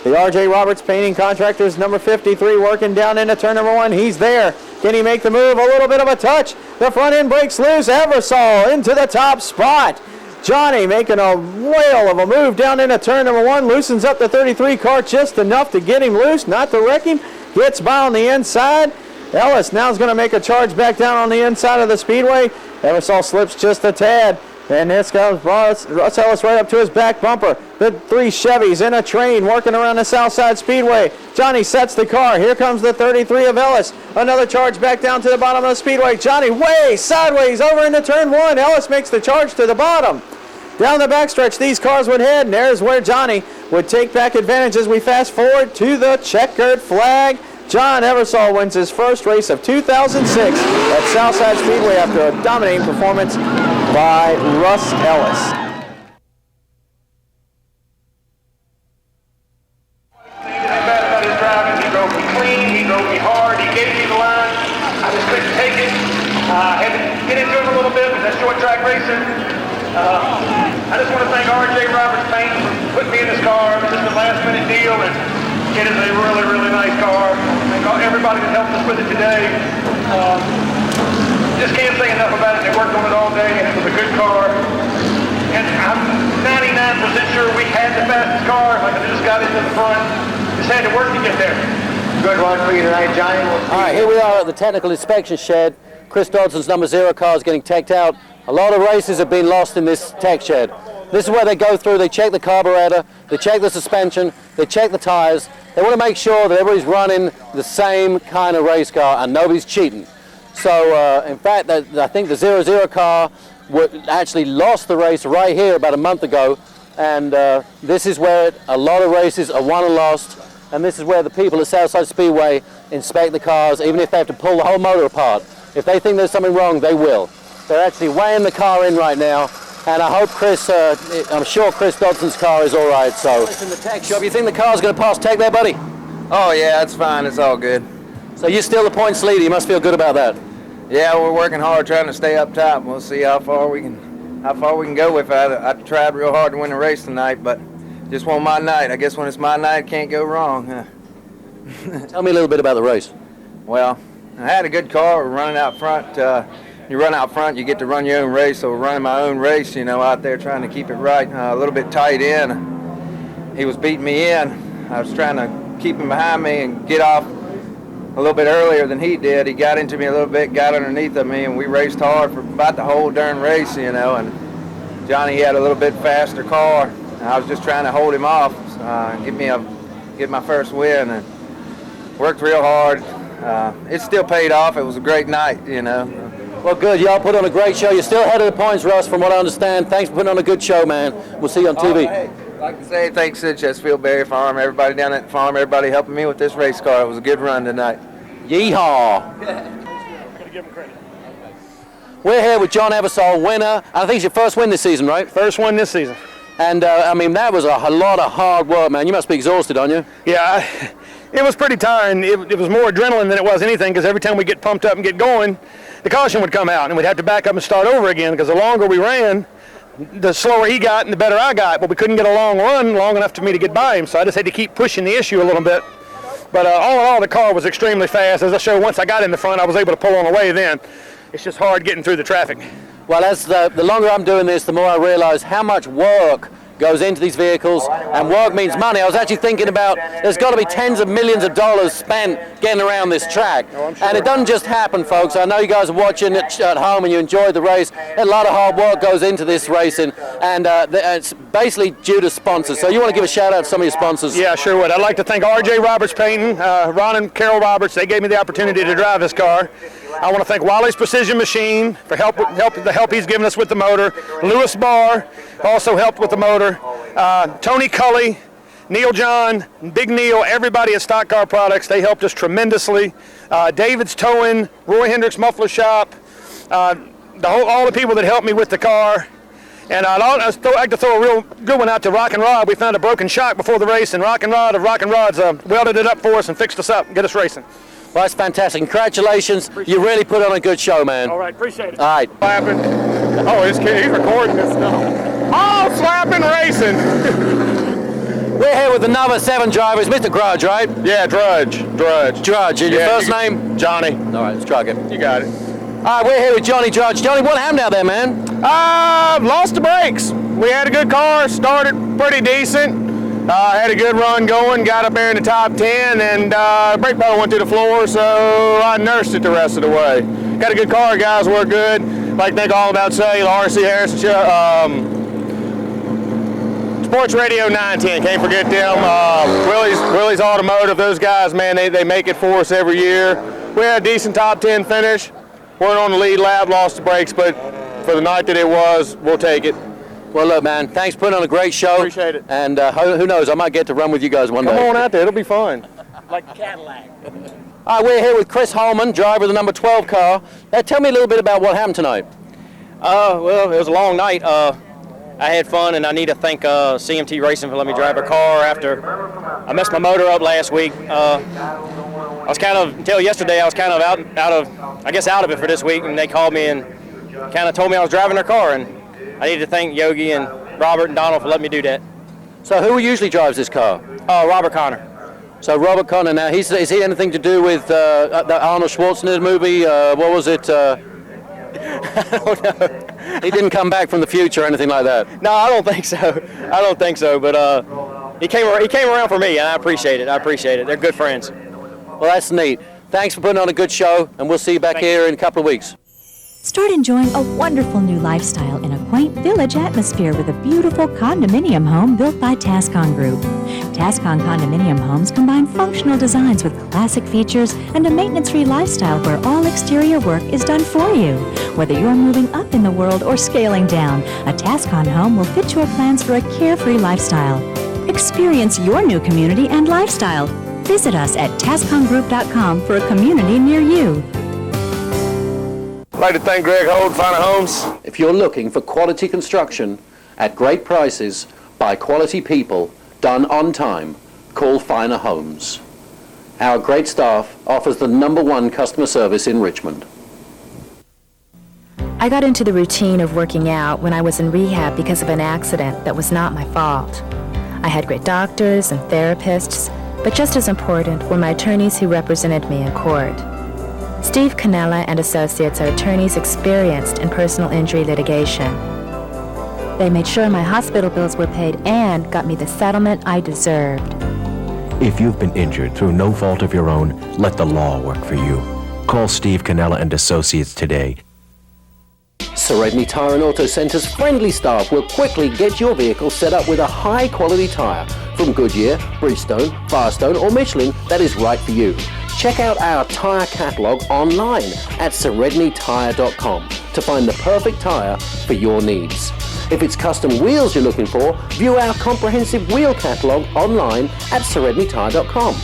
The R.J. Roberts painting contractors, number 53, working down into turn number 1. He's there. Can he make the move? A little bit of a touch. The front end breaks loose. Eversole into the top spot. Johnny making a whale of a move down into turn number 1. Loosens up the 33 car just enough to get him loose, not to wreck him. Gets by on the inside. Ellis now is going to make a charge back down on the inside of the speedway. Eversole slips just a tad. And this comes Russ Ellis right up to his back bumper. The 3 Chevys in a train working around the Southside Speedway. Johnny sets the car. Here comes the 33 of Ellis. Another charge back down to the bottom of the speedway. Johnny way sideways over into turn 1. Ellis makes the charge to the bottom. Down the backstretch, these cars would head, and there's where Johnny would take back advantage as we fast forward to the checkered flag. Jon Eversole wins his first race of 2006 at Southside Speedway after a dominating performance by Russ Ellis. About his driving, he drove me clean, he drove me hard, he gave me the line. I just couldn't take it. Had to get into it a little bit with that short track racing. I just want to thank R.J. Roberts Paint for putting me in this car. This is a last minute deal, and it is a really, really nice car. Thank everybody that helped us with it today. Just can't say enough about it. They worked on it all day, and it was a good car. And I'm 99% sure we had the fastest car. Like I just got into the front. Just had to work to get there. Good run for you tonight, Johnny. All right, here we are at the technical inspection shed. Chris Dodson's number 0 car is getting teched out. A lot of races have been lost in this tech shed. This is where they go through, they check the carburetor, they check the suspension, they check the tires. They want to make sure that everybody's running the same kind of race car and nobody's cheating. So, in fact, I think the 0-0 car actually lost the race right here about a month ago. And this is where a lot of races are won and lost. And this is where the people at Southside Speedway inspect the cars, even if they have to pull the whole motor apart. If they think there's something wrong, they will. They're actually weighing the car in right now. And I hope I'm sure Chris Dodson's car is all right. So, it's in the tech shop. You think the car's going to pass tech there, buddy? Oh yeah, it's fine. It's all good. So you're still the points leader. You must feel good about that. Yeah, we're working hard trying to stay up top. We'll see how far we can go with it. I tried real hard to win the race tonight, but just won my night. I guess when it's my night, can't go wrong. Tell me a little bit about the race. Well, I had a good car. We're running out front. You run out front, you get to run your own race. So we're running my own race, out there trying to keep it right. A little bit tight in. He was beating me in. I was trying to keep him behind me and get off a little bit earlier than he did. He got into me a little bit, got underneath of me, and we raced hard for about the whole darn race, and Johnny had a little bit faster car. I was just trying to hold him off, get my first win, and worked real hard. It still paid off. It was a great night, Well, good. Y'all put on a great show. You're still ahead of the points, Russ, from what I understand. Thanks for putting on a good show, man. We'll see you on TV. Hey, I'd like to say thanks to Chesterfield Berry Farm, everybody down at the farm, everybody helping me with this race car. It was a good run tonight. Yeehaw. Gotta give him credit. We're here with Jon Eversole, winner. I think it's your first win this season, right? First win this season. And, that was a lot of hard work, man. You must be exhausted, aren't you? Yeah, it was pretty tiring. It was more adrenaline than it was anything, because every time we get pumped up and get going, the caution would come out, and we'd have to back up and start over again, because the longer we ran, the slower he got and the better I got. But we couldn't get a long run long enough for me to get by him, so I just had to keep pushing the issue a little bit. But all in all, the car was extremely fast. As I showed, once I got in the front, I was able to pull on away then. It's just hard getting through the traffic. Well, as the longer I'm doing this, the more I realize how much work goes into these vehicles, and work means money. I was actually thinking about there's got to be tens of millions of dollars spent getting around this track. And it doesn't just happen, folks. I know you guys are watching it at home and you enjoyed the race. A lot of hard work goes into this racing, and it's basically due to sponsors. So you want to give a shout out to some of your sponsors? Yeah, sure would. I'd like to thank R.J. Roberts Painting, Ron and Carol Roberts. They gave me the opportunity to drive this car. I want to thank Wally's Precision Machine for the help he's given us with the motor. Lewis Barr also helped with the motor. Tony Cully, Neil John, Big Neil, everybody at Stock Car Products, they helped us tremendously. David's Towing, Roy Hendricks Muffler Shop, all the people that helped me with the car. And I'd like to throw a real good one out to Rock and Rod. We found a broken shock before the race, and Rock and Rod of Rock and Rod's welded it up for us and fixed us up and get us racing. Well, that's fantastic. Congratulations. You really put on a good show, man. All right, appreciate it. All right. Slapping. Oh, he's recording this now. Oh, slapping racing. We're here with another 7 drivers. Mr. Drudge, right? Yeah, Drudge. Drudge. And your first name? Johnny. All right, let's try it. You got it. All right, we're here with Jonny Drudge. Johnny, what happened out there, man? Lost the brakes. We had a good car, started pretty decent. Had a good run going, got up there in the top 10, and brake pedal went through the floor, so I nursed it the rest of the way. Got a good car, guys, worked good. like to thank All About Cellular, RC Harrison Sports Radio 910, can't forget them. Willie's Automotive, those guys, man, they make it for us every year. We had a decent top 10 finish. Weren't on the lead lap, lost the brakes, but for the night that it was, we'll take it. Well, look, man, thanks for putting on a great show. Appreciate it. And who knows, I might get to run with you guys one day. Come on out there, it'll be fun. Like a Cadillac. All right, we're here with Chris Holman, driver of the number 12 car. Tell me a little bit about what happened tonight. Well, it was a long night. I had fun, and I need to thank CMT Racing for letting me drive their car after I messed my motor up last week. I was kind of, until yesterday, I was kind of out of it for this week, and they called me and kind of told me I was driving their car, and I need to thank Yogi and Robert and Donald for letting me do that. So who usually drives this car? Robert Connor. So Robert Connor, now, is he anything to do with the Arnold Schwarzenegger movie? What was it? I don't know. He didn't come back from the future or anything like that? No, I don't think so. But he came around for me, and I appreciate it. They're good friends. Well, that's neat. Thanks for putting on a good show, and we'll see you back here in a couple of weeks. Start enjoying a wonderful new lifestyle in a quaint village atmosphere with a beautiful condominium home built by Tascon Group. Tascon condominium homes combine functional designs with classic features and a maintenance-free lifestyle where all exterior work is done for you. Whether you're moving up in the world or scaling down, a Tascon home will fit your plans for a carefree lifestyle. Experience your new community and lifestyle. Visit us at tascongroup.com for a community near you. I'd like to thank Greg Holt, Finer Homes. If you're looking for quality construction at great prices by quality people done on time, call Finer Homes. Our great staff offers the #1 customer service in Richmond. I got into the routine of working out when I was in rehab because of an accident that was not my fault. I had great doctors and therapists, but just as important were my attorneys who represented me in court. Steve Cannella and Associates are attorneys experienced in personal injury litigation. They made sure my hospital bills were paid and got me the settlement I deserved. If you've been injured through no fault of your own, let the law work for you. Call Steve Cannella and Associates today. Serenity Tire and Auto Center's friendly staff will quickly get your vehicle set up with a high-quality tire from Goodyear, Bridgestone, Firestone, or Michelin that is right for you. Check out our tire catalog online at serenitytire.com to find the perfect tire for your needs. If it's custom wheels you're looking for, view our comprehensive wheel catalog online at serenitytire.com.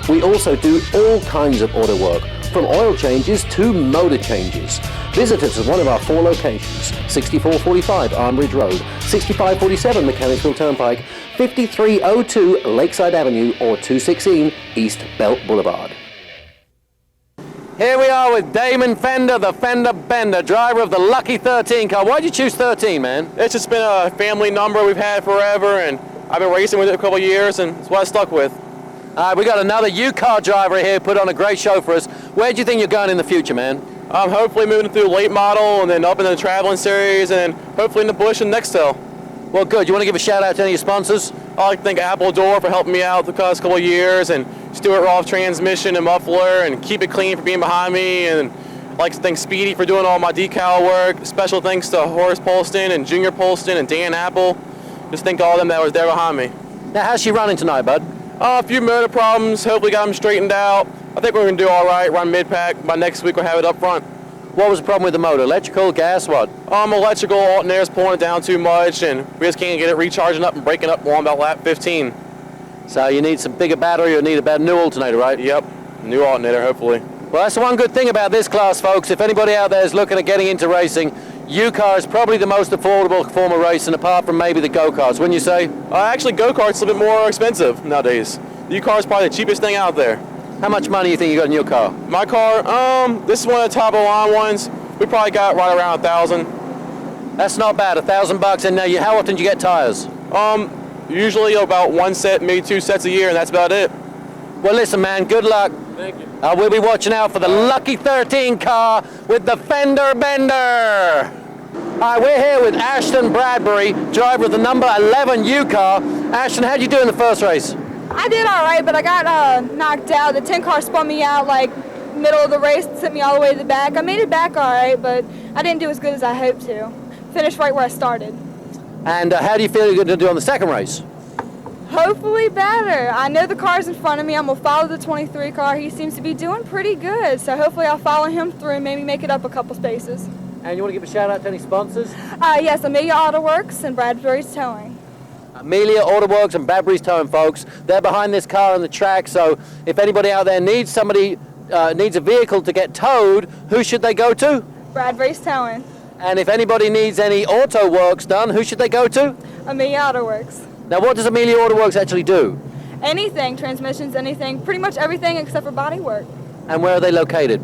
We also do all kinds of auto work, from oil changes to motor changes. Visit us at one of our 4 locations: 6445 Armbridge Road, 6547 Mechanicsville Turnpike, 5302 Lakeside Avenue, or 216 East Belt Boulevard. Here we are with Damon Fender, the Fender Bender, driver of the Lucky 13 car. Why'd you choose 13, man? It's just been a family number we've had forever, and I've been racing with it a couple of years, and it's what I stuck with. All right, we got another U-car driver here, put on a great show for us. Where do you think you're going in the future, man? I'm hopefully moving through late model, and then up in the traveling series, and hopefully in the Bush and Nextel. Well, good. You want to give a shout out to any of your sponsors? I'd like to thank Apple Door for helping me out the past couple of years, and Stuart Rolfe Transmission and Muffler, and Keep It Clean for being behind me, and I'd like to thank Speedy for doing all my decal work. Special thanks to Horace Polston and Junior Polston and Dan Apple. Just thank all of them that was there behind me. Now, how's she running tonight, bud? A few motor problems, hopefully got them straightened out. I think we're going to do all right, run mid-pack. By next week we'll have it up front. What was the problem with the motor? Electrical, gas, what? Electrical, alternator's pulling it down too much, and we just can't get it recharging up and breaking up on about lap 15. So you need some bigger battery, or need a new alternator, right? Yep, new alternator, hopefully. Well, that's the one good thing about this class, folks. If anybody out there is looking at getting into racing, U-car is probably the most affordable form of racing, apart from maybe the go-karts, wouldn't you say? Actually, go-karts a little bit more expensive nowadays. U-car is probably the cheapest thing out there. How much money do you think you got in your car? My car, this is one of the top-of-the-line ones. We probably got right around $1,000. That's not bad, $1,000. And now, how often do you get tires? Usually about 1 set, maybe 2 sets a year, and that's about it. Well, listen, man, good luck. Thank you. We'll be watching out for the Lucky 13 car with the Fender Bender. All right, we're here with Ashton Bradbury, driver of the number 11 U-car. Ashton, how'd you do in the first race? I did all right, but I got knocked out. The 10 car spun me out like middle of the race and sent me all the way to the back. I made it back all right, but I didn't do as good as I hoped to. Finished right where I started. And how do you feel you're going to do on the second race? Hopefully better. I know the car's in front of me. I'm going to follow the 23 car. He seems to be doing pretty good, so hopefully I'll follow him through and maybe make it up a couple spaces. And you want to give a shout out to any sponsors? Yes, Amelia Auto Works and Bradbury's Towing. Amelia Auto Works and Bradbury's Towing, folks. They're behind this car on the track, so if anybody out there needs needs a vehicle to get towed, who should they go to? Bradbury's Towing. And if anybody needs any auto works done, who should they go to? Amelia Auto Works. Now, what does Amelia Auto Works actually do? Anything, transmissions, anything, pretty much everything except for body work. And where are they located?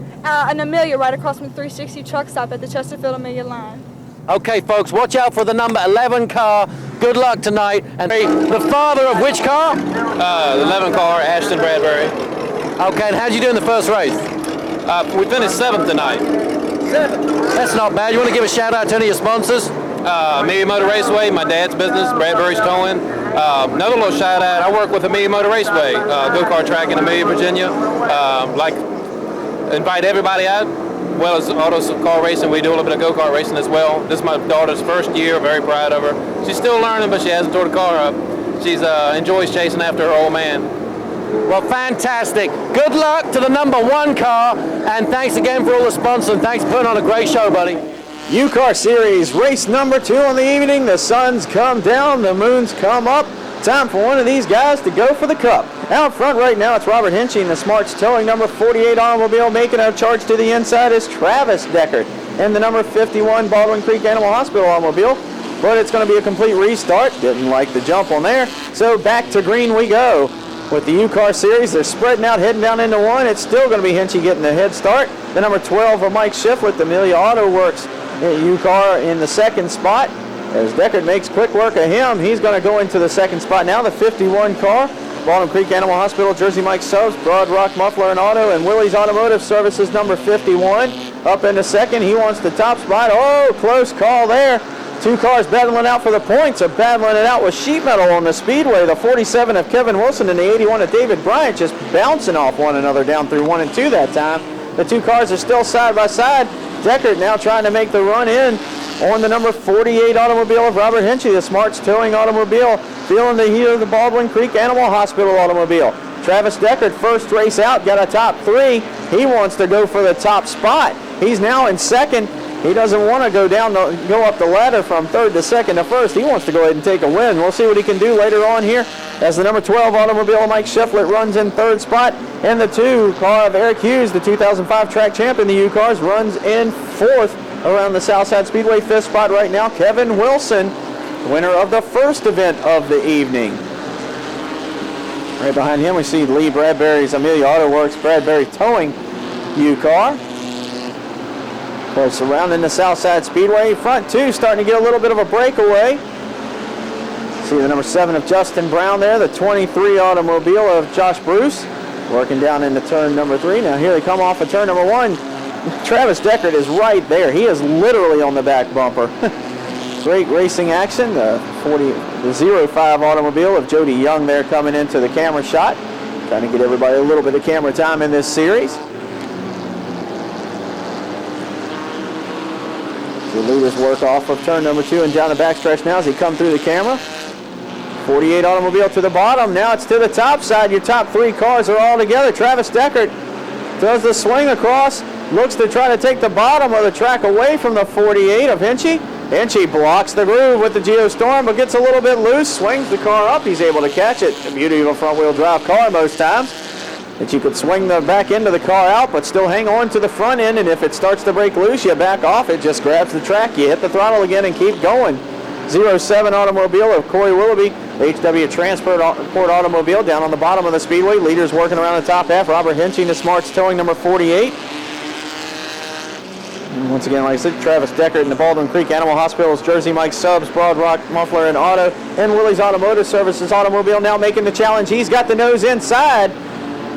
In Amelia, right across from the 360 truck stop at the Chesterfield-Amelia line. Okay, folks, watch out for the number 11 car. Good luck tonight. And the father of which car? The 11 car, Ashton Bradbury. Okay, and how'd you do in the first race? We finished 7th tonight. 7th? That's not bad. You want to give a shout out to any of your sponsors? Amelia Motor Raceway, my dad's business, Bradbury's Towing. Another little shout out, I work with Amelia Motor Raceway, go-kart track in Amelia, Virginia. Invite everybody out. Well as auto car racing, we do a little bit of go-kart racing as well. This is my daughter's first year, very proud of her. She's still learning, but she hasn't tore the car up. She's enjoys chasing after her old man. Well, fantastic. Good luck to the number 1 car, and thanks again for all the sponsors, and thanks for putting on a great show, buddy. U-Car Series, race number 2 on the evening. The sun's come down, the moon's come up. Time for one of these guys to go for the cup. Out front right now, it's Robert Hinchy in the Smarts Towing number 48 automobile. Making a charge to the inside is Travis Deckard in the number 51 Baldwin Creek Animal Hospital automobile. But it's going to be a complete restart. Didn't like the jump on there. So back to green we go. With the U-Car Series, they're spreading out, heading down into 1. It's still going to be Hinchy getting the head start. The number 12 of Mike Shiflett, Amelia Auto Works U-Car in the second spot. As Deckard makes quick work of him, he's going to go into the second spot now. The 51 car, Baldwin Creek Animal Hospital, Jersey Mike Subs, Broad Rock Muffler and Auto, and Willie's Automotive Services number 51. Up in the second, he wants the top spot. Oh, close call there. 2 cars battling out for the points, are battling it out with sheet metal on the speedway. The 47 of Kevin Wilson and the 81 of David Bryant just bouncing off one another down through 1 and 2 that time. The 2 cars are still side by side. Deckard now trying to make the run in on the number 48 automobile of Robert Hinchy, the Smarts Towing automobile, feeling the heat of the Baldwin Creek Animal Hospital automobile. Travis Deckard, first race out, got a top 3. He wants to go for the top spot. He's now in second. He doesn't want to go up the ladder from third to second to first. He wants to go ahead and take a win. We'll see what he can do later on here as the number 12 automobile of Mike Shiflett runs in third spot. And the 2 car of Eric Hughes, the 2005 track champ in the U-Cars, runs in fourth around the Southside Speedway. Fifth spot right now, Kevin Wilson, winner of the first event of the evening. Right behind him we see Lee Bradbury's Amelia Auto Works Bradbury Towing U-Car. We're surrounding the Southside Speedway. Front 2 starting to get a little bit of a breakaway. See the number 7 of Justin Brown there, the 23 automobile of Josh Bruce, working down into turn number 3. Now here they come off of turn number 1. Travis Deckard is right there. He is literally on the back bumper. Great racing action. The 05 automobile of Jody Young there coming into the camera shot. Trying to get everybody a little bit of camera time in this series. The leaders work off of turn number 2 and down the backstretch now as he come through the camera. 48 automobile to the bottom. Now it's to the top side. Your top 3 cars are all together. Travis Deckard does the swing across. Looks to try to take the bottom of the track away from the 48 of Hinchy. Hinchy blocks the groove with the Geostorm, but gets a little bit loose. Swings the car up. He's able to catch it. The beauty of a front-wheel drive car most times. That you could swing the back end of the car out, but still hang on to the front end, and if it starts to break loose, you back off, it just grabs the track. You hit the throttle again and keep going. 07 automobile of Corey Willoughby, HW Transport automobile down on the bottom of the speedway. Leaders working around the top half. Robert Hinchy in the Smarts Towing number 48. And once again, like I said, Travis Deckard in the Baldwin Creek Animal Hospital's Jersey Mike Subs, Broad Rock Muffler and Auto, and Willie's Automotive Services automobile now making the challenge. He's got the nose inside.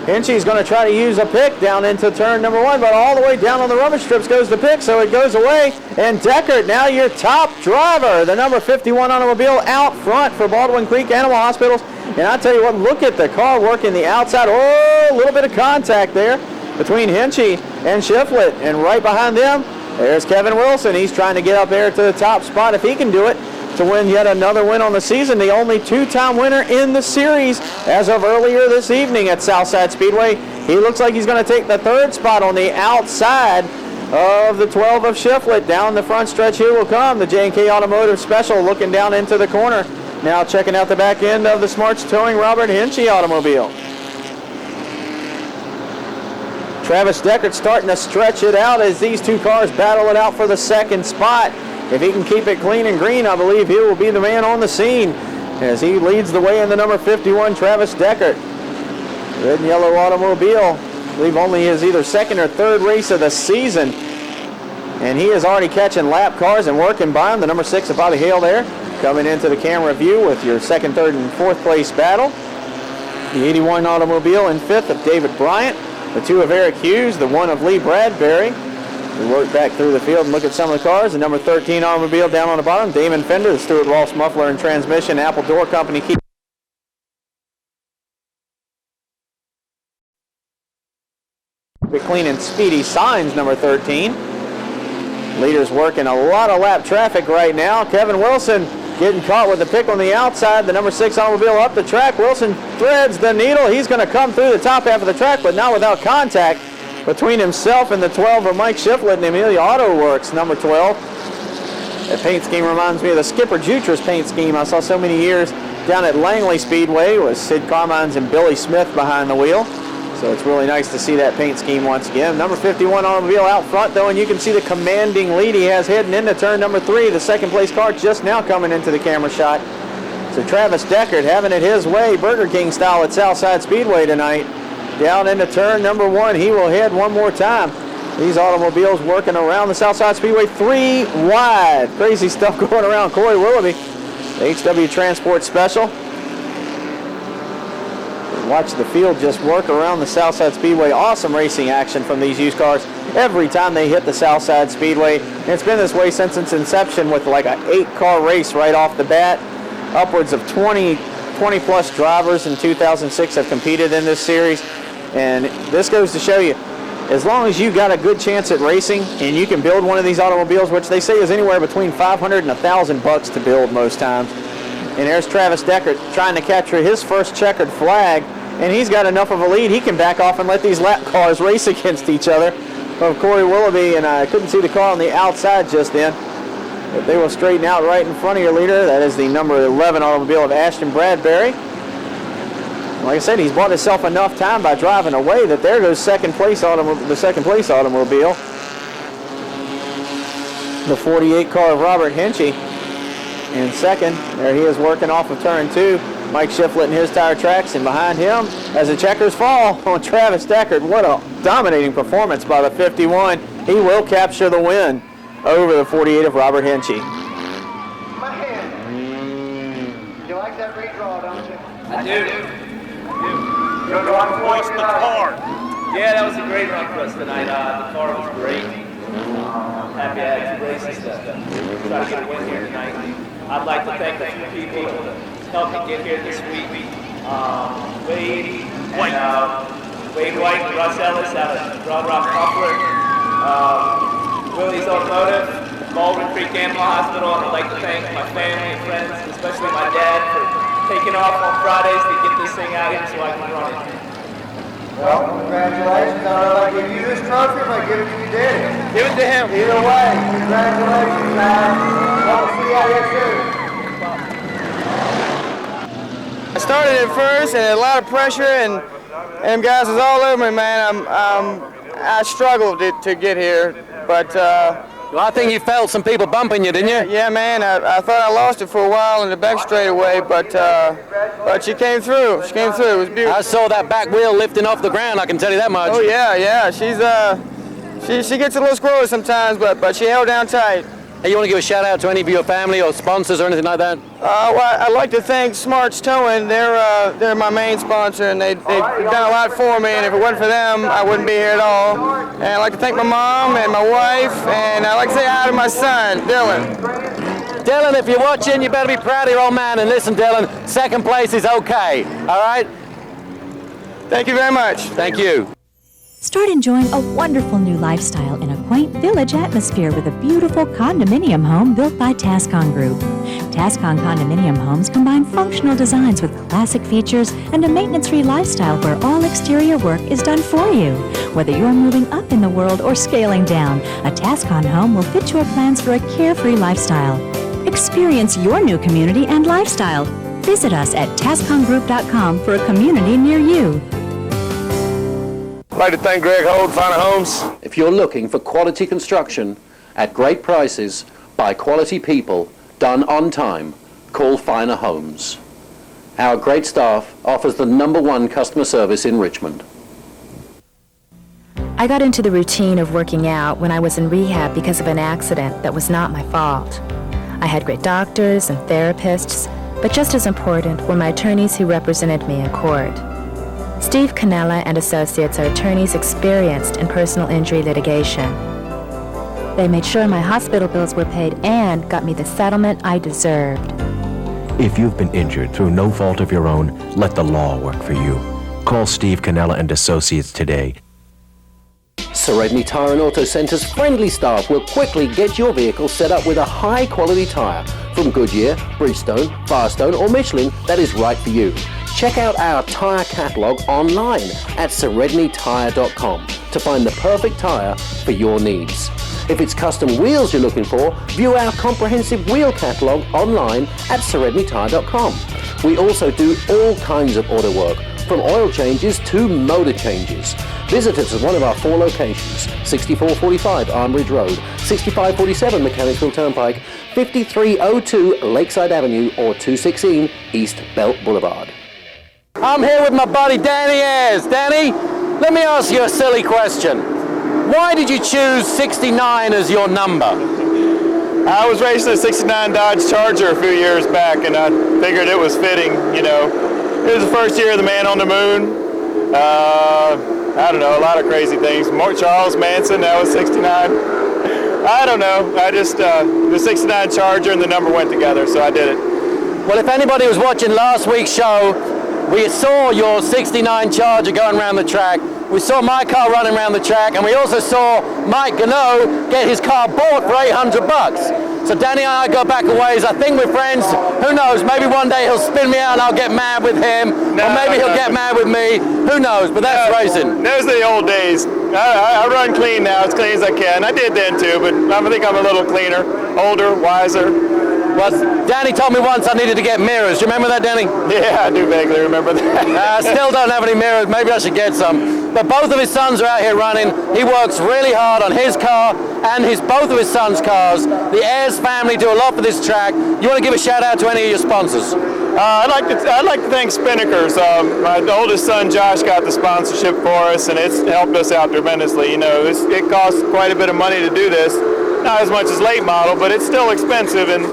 Hinchy's going to try to use a pick down into turn number 1, but all the way down on the rubber strips goes the pick, so it goes away. And Deckard, now your top driver, the number 51 automobile out front for Baldwin Creek Animal Hospitals. And I tell you what, look at the car working the outside. Oh, a little bit of contact there. between Hinchy and Shiflett. And right behind them, there's Kevin Wilson. He's trying to get up there to the top spot if he can do it to win yet another win on the season. The only two-time winner in the series as of earlier this evening at Southside Speedway. He looks like he's going to take the third spot on the outside of the 12 of Shiflett. Down the front stretch here will come the J&K Automotive Special, looking down into the corner. Now checking out the back end of the Smarts Towing Robert Hinchy automobile. Travis Deckard starting to stretch it out as these two cars battle it out for the second spot. If he can keep it clean and green, I believe he will be the man on the scene as he leads the way in the number 51 Travis Deckard. Red and yellow automobile, I believe only his either second or third race of the season. And he is already catching lap cars and working by him. The number 6 of Bobby Hale there, coming into the camera view with your second, third, and fourth place battle. The 81 automobile in fifth of David Bryant. The 2 of Eric Hughes, the 1 of Lee Bradbury. We work back through the field and look at some of the cars. The number 13 automobile down on the bottom, Damon Fender, the Stewart Ross Muffler and Transmission, Apple Door Company. Clean and speedy signs, number 13. Leaders working a lot of lap traffic right now. Kevin Wilson getting caught with the pick on the outside. The number 6 automobile up the track. Wilson threads the needle. He's going to come through the top half of the track, but not without contact between himself and the 12 of Mike Shiflett and Amelia Auto Works, number 12. That paint scheme reminds me of the Skipper Jutras paint scheme I saw so many years down at Langley Speedway with Sid Carmines and Billy Smith behind the wheel. So it's really nice to see that paint scheme once again. Number 51 automobile out front though, and you can see the commanding lead he has heading into turn number 3. The second place car just now coming into the camera shot. So Travis Deckard having it his way, Burger King style at Southside Speedway tonight. Down into turn number 1, he will head one more time. These automobiles working around the Southside Speedway 3 wide. Crazy stuff going around Corey Willoughby, the HW Transport Special. Watch the field just work around the Southside Speedway. Awesome racing action from these used cars every time they hit the Southside Speedway. And it's been this way since its inception with like an 8-car race right off the bat. Upwards of 20 plus drivers in 2006 have competed in this series. And this goes to show you, as long as you got a good chance at racing and you can build one of these automobiles, which they say is anywhere between $500 and $1,000 to build most times. And there's Travis Deckard trying to capture his first checkered flag. And he's got enough of a lead, he can back off and let these lap cars race against each other. Of Corey Willoughby, and I couldn't see the car on the outside just then, but they will straighten out right in front of your leader. That is the number 11 automobile of Ashton Bradbury. Like I said, he's bought himself enough time by driving away that there goes the second place automobile. The 48 car of Robert Hinchy in second. There he is working off of turn 2. Mike Shiflett in his tire tracks, and behind him, as the checkers fall on Travis Deckard, what a dominating performance by the 51. He will capture the win over the 48 of Robert Hinchy. You like that redraw, don't you? I do. What's the car? Yeah, that was a great run for us tonight. The car was great. Happy I had 2 races to try to get a win here tonight. I'd like to thank a few people that helped me get here this week. Wade White, Russ Ellis out of Broad Rock Poplar, Willie's Automotive, Baldwin Creek Animal Hospital, and I'd like to thank my family and friends, especially my dad, for taking off on Fridays to get this thing out here so I can run it. Well, congratulations. I don't know if I give you this trophy or if I give it to your daddy. Give it to him. Either way, congratulations, man. Hope to see you out here soon. I started at first and had a lot of pressure, and them guys was all over me, man. I struggled to get here, but well, I think you felt some people bumping you, didn't you? Yeah, man. I thought I lost it for a while in the back straightaway, but she came through. She came through. It was beautiful. I saw that back wheel lifting off the ground. I can tell you that much. Oh yeah. She gets a little squirrely sometimes, but she held down tight. Hey, you want to give a shout out to any of your family or sponsors or anything like that? Well, I'd like to thank Smarts Towing. They're my main sponsor, and they've done a lot for me, and if it wasn't for them, I wouldn't be here at all. And I'd like to thank my mom and my wife, and I'd like to say hi to my son, Dylan. Dylan, if you're watching, you better be proud of your old man. And listen, Dylan, second place is okay, all right? Thank you very much. Thank you. Start enjoying a wonderful new lifestyle in a quaint village atmosphere with a beautiful condominium home built by Tascon Group. Tascon condominium homes combine functional designs with classic features and a maintenance-free lifestyle where all exterior work is done for you. Whether you're moving up in the world or scaling down, a Tascon home will fit your plans for a carefree lifestyle. Experience your new community and lifestyle. Visit us at TasconGroup.com for a community near you. I'd like to thank Greg Holt, Finer Homes. If you're looking for quality construction at great prices by quality people done on time, call Finer Homes. Our great staff offers the #1 customer service in Richmond. I got into the routine of working out when I was in rehab because of an accident that was not my fault. I had great doctors and therapists, but just as important were my attorneys who represented me in court. Steve Cannella and Associates are attorneys experienced in personal injury litigation. They made sure my hospital bills were paid and got me the settlement I deserved. If you've been injured through no fault of your own, let the law work for you. Call Steve Cannella and Associates today. Serenity Tire and Auto Center's friendly staff will quickly get your vehicle set up with a high-quality tire from Goodyear, Bridgestone, Firestone or Michelin that is right for you. Check out our tire catalog online at serenitytire.com to find the perfect tire for your needs. If it's custom wheels you're looking for, view our comprehensive wheel catalog online at serenitytire.com. We also do all kinds of auto work, from oil changes to motor changes. Visit us at one of our 4 locations, 6445 Armbridge Road, 6547 Mechanicsville Turnpike, 5302 Lakeside Avenue, or 216 East Belt Boulevard. I'm here with my buddy Danny Ayers. Danny, let me ask you a silly question. Why did you choose 69 as your number? I was racing a 69 Dodge Charger a few years back, and I figured it was fitting, you know. It was the first year of the Man on the Moon. I don't know, a lot of crazy things. Charles Manson, that was 69. I don't know. I just, the 69 Charger and the number went together, so I did it. Well, if anybody was watching last week's show, we saw your 69 Charger going around the track. We saw my car running around the track, and we also saw Mike Gano get his car bought for $800. So Danny and I go back a ways. I think we're friends. Who knows? Maybe one day he'll spin me out and I'll get mad with him. Or maybe he'll get mad with me. Who knows? But that's racing. Those are the old days. I run clean now, as clean as I can. I did then too, but I think I'm a little cleaner, older, wiser. Well, Danny told me once I needed to get mirrors. Do you remember that, Danny? Yeah, I do vaguely remember that. I still don't have any mirrors. Maybe I should get some. But both of his sons are out here running. He works really hard on his car and both of his sons' cars. The Ayers family do a lot for this track. You want to give a shout out to any of your sponsors? I'd like to thank Spinnakers. My oldest son Josh got the sponsorship for us, and it's helped us out tremendously. You know, it costs quite a bit of money to do this. Not as much as late model, but it's still expensive, and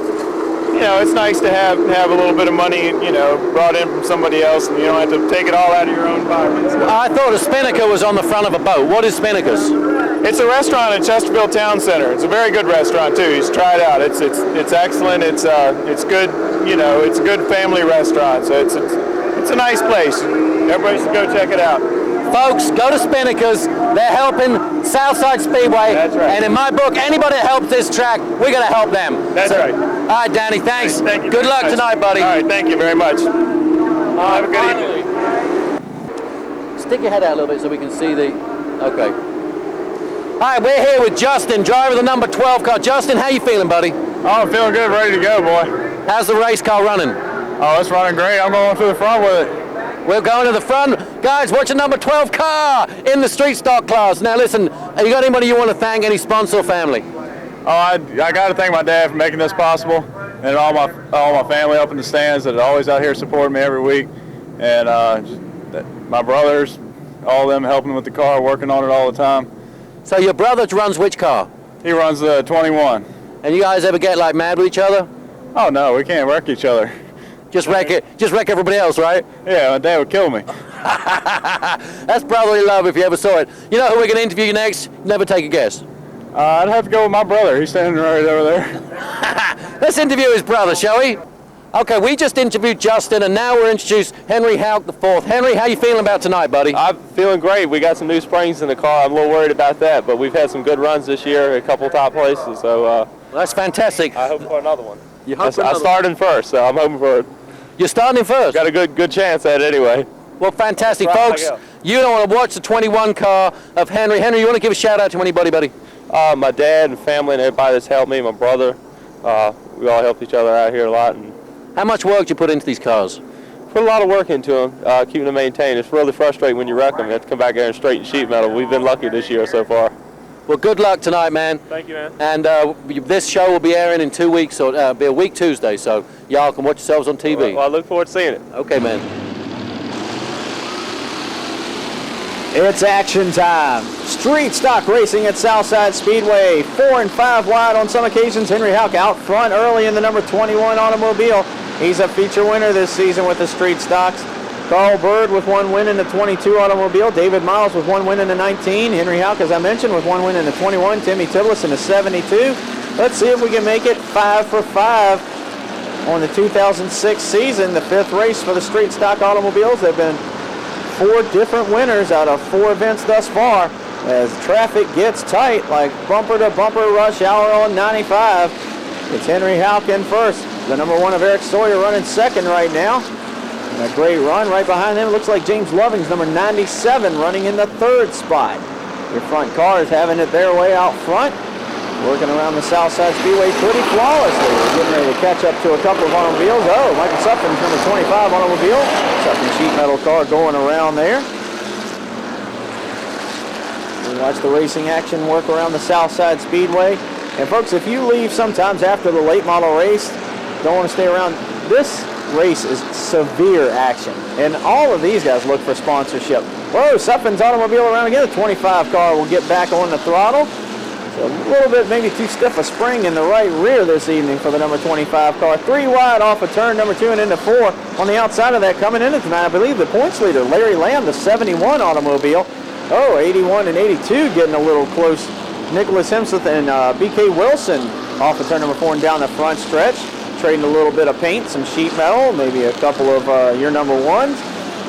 you know, it's nice to have a little bit of money, you know, brought in from somebody else, and you don't have to take it all out of your own pocket. I thought a Spinnaker was on the front of a boat. What is Spinnaker's? It's a restaurant in Chesterfield Town Center. It's a very good restaurant too. You should try it out. It's excellent. It's good. You know, it's a good family restaurant. So it's a nice place. Everybody should go check it out. Folks, go to Spinnaker's. They're helping Southside Speedway. That's right. And in my book, anybody that helps this track, we're going to help them. That's right. All right, Danny, thanks. Thank you. Good luck tonight, buddy. All right, thank you very much. Have a good evening. Stick your head out a little bit so we can see the... Okay. All right, we're here with Justin, driver of the number 12 car. Justin, how you feeling, buddy? Oh, I'm feeling good, ready to go, boy. How's the race car running? Oh, it's running great. I'm going to the front with it. We're going to the front. Guys, watch a number 12 car in the street stock class. Now listen, have you got anybody you want to thank, any sponsor or family? Oh, I got to thank my dad for making this possible, and all my family up in the stands that are always out here supporting me every week, and my brothers, all of them helping with the car, working on it all the time. So your brother runs which car? He runs the 21. And you guys ever get like mad with each other? Oh no, we can't wreck each other. Just wreck everybody else, right? Yeah, my dad would kill me. That's brotherly love if you ever saw it. You know who we're going to interview next? Never take a guess. I'd have to go with my brother. He's standing right over there. Let's interview his brother, shall we? All Okay, we just interviewed Justin, and now we're introduced Henry Howe the fourth. Henry, how you feeling about tonight, buddy? I'm feeling great. We got some new springs in the car. I'm a little worried about that, but we've had some good runs this year, a couple top places. So well, that's fantastic. I hope for another one. I started in first, so I'm hoping for it. You're starting in first? Got a good chance at it anyway. Well, fantastic, folks. You don't want to watch the 21 car of Henry. Henry, you want to give a shout out to anybody, buddy? My dad and family and everybody that's helped me, my brother. We all help each other out here a lot. And how much work do you put into these cars? Put a lot of work into them, keeping them maintained. It's really frustrating when you wreck them. You have to come back here and straighten sheet metal. We've been lucky this year so far. Well, good luck tonight, man. Thank you, man. And this show will be airing in 2 weeks, so it'll be a week Tuesday, so y'all can watch yourselves on TV. Well, I look forward to seeing it. Okay, man. It's action time. Street stock racing at Southside Speedway. 4 and 5 wide on some occasions. Henry Howe out front early in the number 21 automobile. He's a feature winner this season with the street stocks. Carl Bird with 1 win in the 22 automobile. David Miles with 1 win in the 19. Henry Howe, as I mentioned, with 1 win in the 21. Timmy Tiblis in the 72. Let's see if we can make it 5 for 5 on the 2006 season. The 5th race for the street stock automobiles. They've been 4 different winners out of 4 events thus far. As traffic gets tight, like bumper to bumper rush hour on 95. It's Henry Howe in first. The number 1 of Eric Sawyer running second right now. And a great run right behind him. Looks like James Loving's number 97 running in the 3rd spot. Your front car is having it their way out front. Working around the Southside Speedway pretty flawlessly. We're getting ready to catch up to a couple of automobiles. Oh, Michael Sutphen's number 25 automobile. Sutphen sheet metal car going around there. We watch the racing action work around the Southside Speedway. And folks, if you leave sometimes after the late model race, don't want to stay around, this race is severe action. And all of these guys look for sponsorship. Whoa, Sutphen's automobile around again. The 25 car will get back on the throttle. So a little bit maybe too stiff a spring in the right rear this evening for the number 25 car. 3 wide off of turn number 2 and into 4. On the outside of that coming into tonight, I believe the points leader, Larry Lamb, the 71 automobile. Oh, 81 and 82 getting a little close. Nicholas Hemsworth and BK Wilson off of turn number 4 and down the front stretch. Trading a little bit of paint, some sheet metal, maybe a couple of your number 1s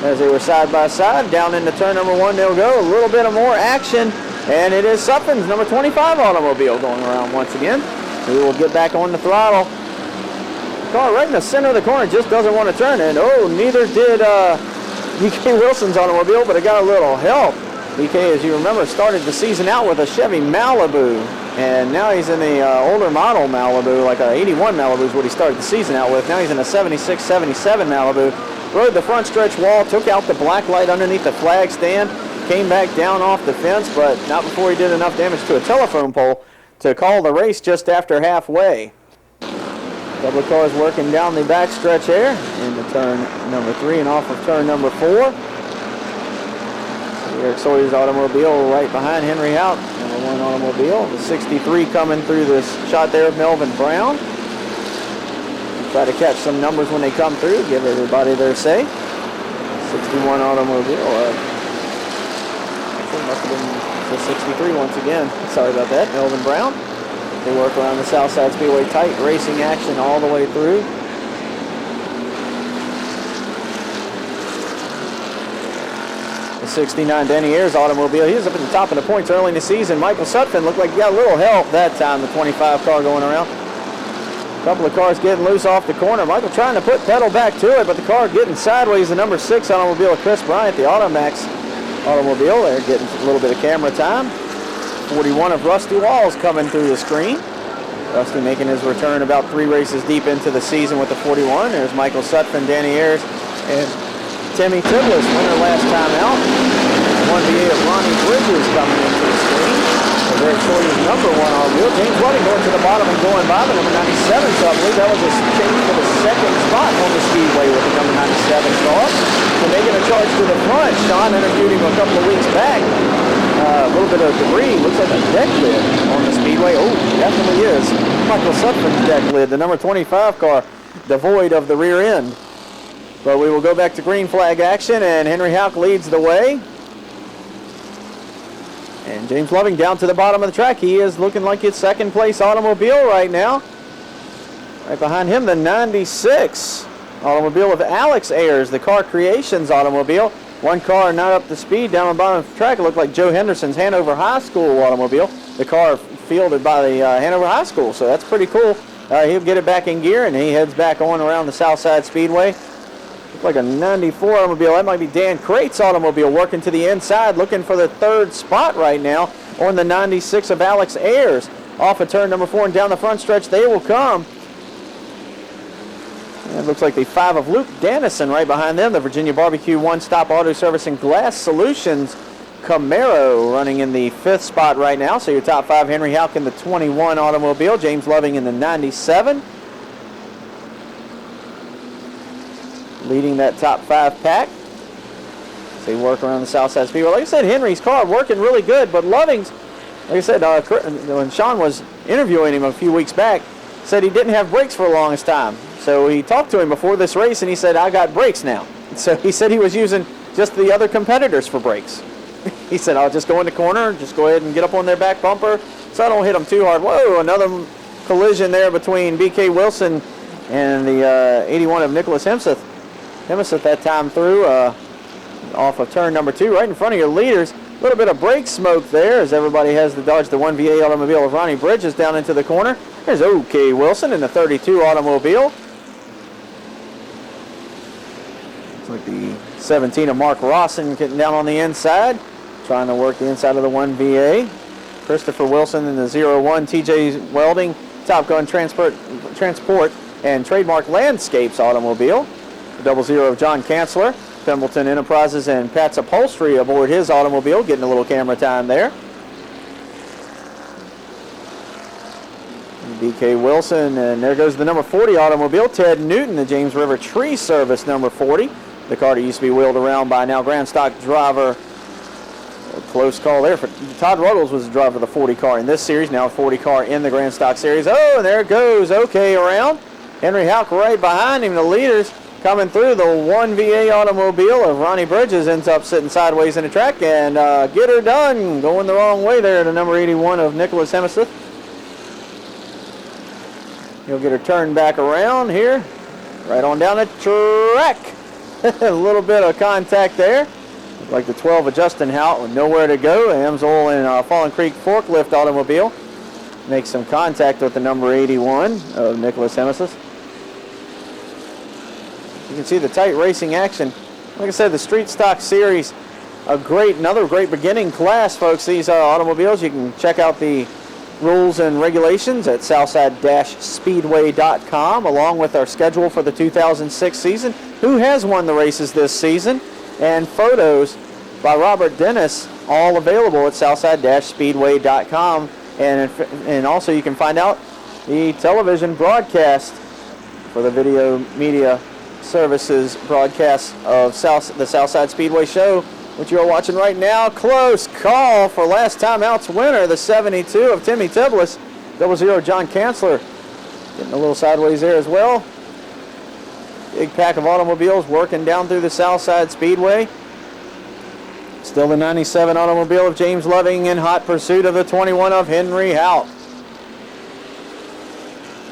as they were side by side. Down into turn number 1 they'll go. A little bit of more action. And it is Sutphen's number 25 automobile going around once again. We will get back on the throttle. Car right in the center of the corner just doesn't want to turn. And oh, neither did BK Wilson's automobile, but it got a little help. BK, as you remember, started the season out with a Chevy Malibu. And now he's in the older model Malibu, like a 81 Malibu is what he started the season out with. Now he's in a 76, 77 Malibu. Rode the front stretch wall, took out the black light underneath the flag stand. Came back down off the fence, but not before he did enough damage to a telephone pole to call the race just after halfway. Couple of cars working down the back stretch here into turn number 3 and off of turn number 4. Eric Sawyer's automobile right behind Henry Howe, number 1 automobile. The 63 coming through this shot there of Melvin Brown. Try to catch some numbers when they come through, give everybody their say. 61 automobile. Must have been the 63 once again. Sorry about that. Melvin Brown. They work around the Southside Speedway tight. Racing action all the way through. The 69 Danny Ayers automobile. He was up at the top of the points early in the season. Michael Sutphen looked like he got a little help that time. The 25 car going around. A couple of cars getting loose off the corner. Michael trying to put pedal back to it, but the car getting sideways. The number 6 automobile of Chris Bryant, the Automax automobile. They're getting a little bit of camera time. 41 of Rusty Walls coming through the screen. Rusty making his return about 3 races deep into the season with the 41. There's Michael Sutphen, Danny Ayers, and Timmy Tiblis, winner last time out. 1VA of Ronnie Bridges coming into the screen. Eric Sawyer's number 1 automobile. James Luding going to the bottom and going by the number 97. So I believe that was a change for the 2nd spot on the speedway with the number 97 car. So making a charge to the front. Sean interviewed him a couple of weeks back. A little bit of debris. Looks like a deck lid on the speedway. Oh, definitely is. Michael Sutphen's deck lid, the number 25 car, devoid of the rear end. But we will go back to green flag action, and Henry Howe leads the way. And James Loving down to the bottom of the track. He is looking like his 2nd place automobile right now. Right behind him, the 96 automobile of Alex Ayers, the Car Creations automobile. One car not up to speed down on the bottom of the track. It looked like Joe Henderson's Hanover High School automobile. The car fielded by the Hanover High School, so that's pretty cool. He'll get it back in gear, and he heads back on around the Southside Speedway. Looks like a 94 automobile. That might be Dan Crate's automobile working to the inside, looking for the third spot right now on the 96 of Alex Ayers. Off of turn number 4 and down the front stretch, they will come. And it looks like the 5 of Luke Dennison right behind them. The Virginia Barbecue One-Stop Auto Service and Glass Solutions Camaro running in the 5th spot right now. So your top 5, Henry Houck in the 21 automobile, James Loving in the 97. Leading that top 5 pack. So they work around the Southside Speedway. Like I said, Henry's car working really good, but Loving's, like I said, when Sean was interviewing him a few weeks back, said he didn't have brakes for the longest time. So he talked to him before this race, and he said, I got brakes now. So he said he was using just the other competitors for brakes. He said, I'll just go in the corner, just go ahead and get up on their back bumper so I don't hit them too hard. Whoa, another collision there between B.K. Wilson and the 81 of Nicholas Hemseth. Hemseth that time through off of turn number 2, right in front of your leaders. A little bit of brake smoke there as everybody has to dodge the 1VA automobile of Ronnie Bridges down into the corner. There's O.K. Wilson in the 32 automobile. Looks like the 17 of Mark Rawson getting down on the inside, trying to work the inside of the 1VA. Christopher Wilson in the 01 TJ Welding Top Gun Transport and Trademark Landscapes automobile. The 00 of John Kanzler, Pembleton Enterprises, and Pat's Upholstery aboard his automobile, getting a little camera time there. BK Wilson, and there goes the number 40 automobile, Ted Newton, the James River Tree Service number 40. The car that used to be wheeled around by now Grand Stock driver. A close call there. Todd Ruggles was the driver of the 40 car in this series, now a 40 car in the Grand Stock series. Oh, and there it goes, OK around. Henry Houck right behind him, the leaders. Coming through, the 1VA automobile of Ronnie Bridges ends up sitting sideways in the track, and get her done. Going the wrong way there to number 81 of Nicholas Hemseth. He'll get her turned back around here, right on down the track. A little bit of contact there. Like the 12 of Justin Hought with nowhere to go. Amsoil and Fallen Creek forklift automobile makes some contact with the number 81 of Nicholas Hemseth. You can see the tight racing action. Like I said, the Street Stock Series, another great beginning class, folks. These automobiles, you can check out the rules and regulations at Southside-Speedway.com, along with our schedule for the 2006 season, who has won the races this season, and photos by Robert Dennis, all available at Southside-Speedway.com. And also you can find out the television broadcast for the Video Media Services broadcast of the Southside Speedway Show, which you're watching right now. Close call for last time out's winner, the 72 of Timmy Tiblis. 00 John Kanzler getting a little sideways there as well. Big pack of automobiles working down through the Southside Speedway. Still the 97 automobile of James Loving in hot pursuit of the 21 of Henry Houck.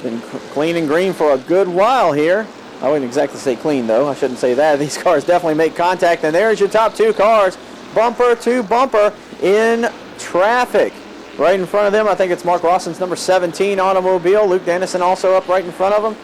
Been clean and green for a good while here. I wouldn't exactly say clean, though. I shouldn't say that. These cars definitely make contact. And there's your top 2 cars, bumper to bumper in traffic. Right in front of them, I think it's Mark Rawson's number 17 automobile. Luke Dennison also up right in front of him.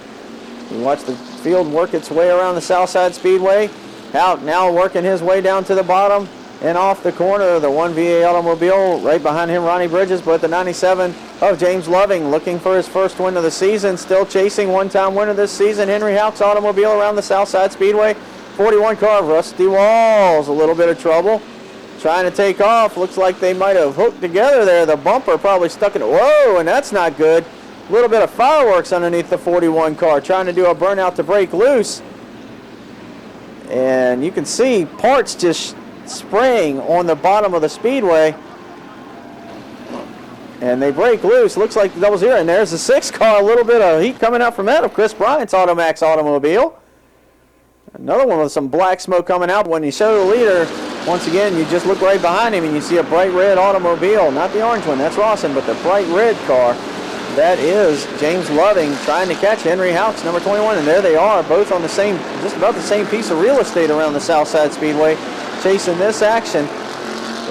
You watch the field work its way around the Southside Speedway. Houck now working his way down to the bottom and off the corner of the 1VA automobile. Right behind him, Ronnie Bridges, but the 97 of James Loving looking for his first win of the season. Still chasing one-time winner this season, Henry Houck's automobile around the Southside Speedway. 41 car of Rusty Walls, a little bit of trouble. Trying to take off. Looks like they might have hooked together there. The bumper probably stuck in it. Whoa, and that's not good. A little bit of fireworks underneath the 41 car. Trying to do a burnout to break loose. And you can see parts just spraying on the bottom of the speedway, and they break loose. Looks like the 00, and there's the 6 car. A little bit of heat coming out from that of Chris Bryant's Automax automobile. Another one with some black smoke coming out. When you show the leader, once again, you just look right behind him and you see a bright red automobile. Not the orange one, that's Rawson, but the bright red car that is James Loving trying to catch Henry Houck's number 21, and there they are, both on the same, just about the same piece of real estate around the Southside Speedway, chasing this action.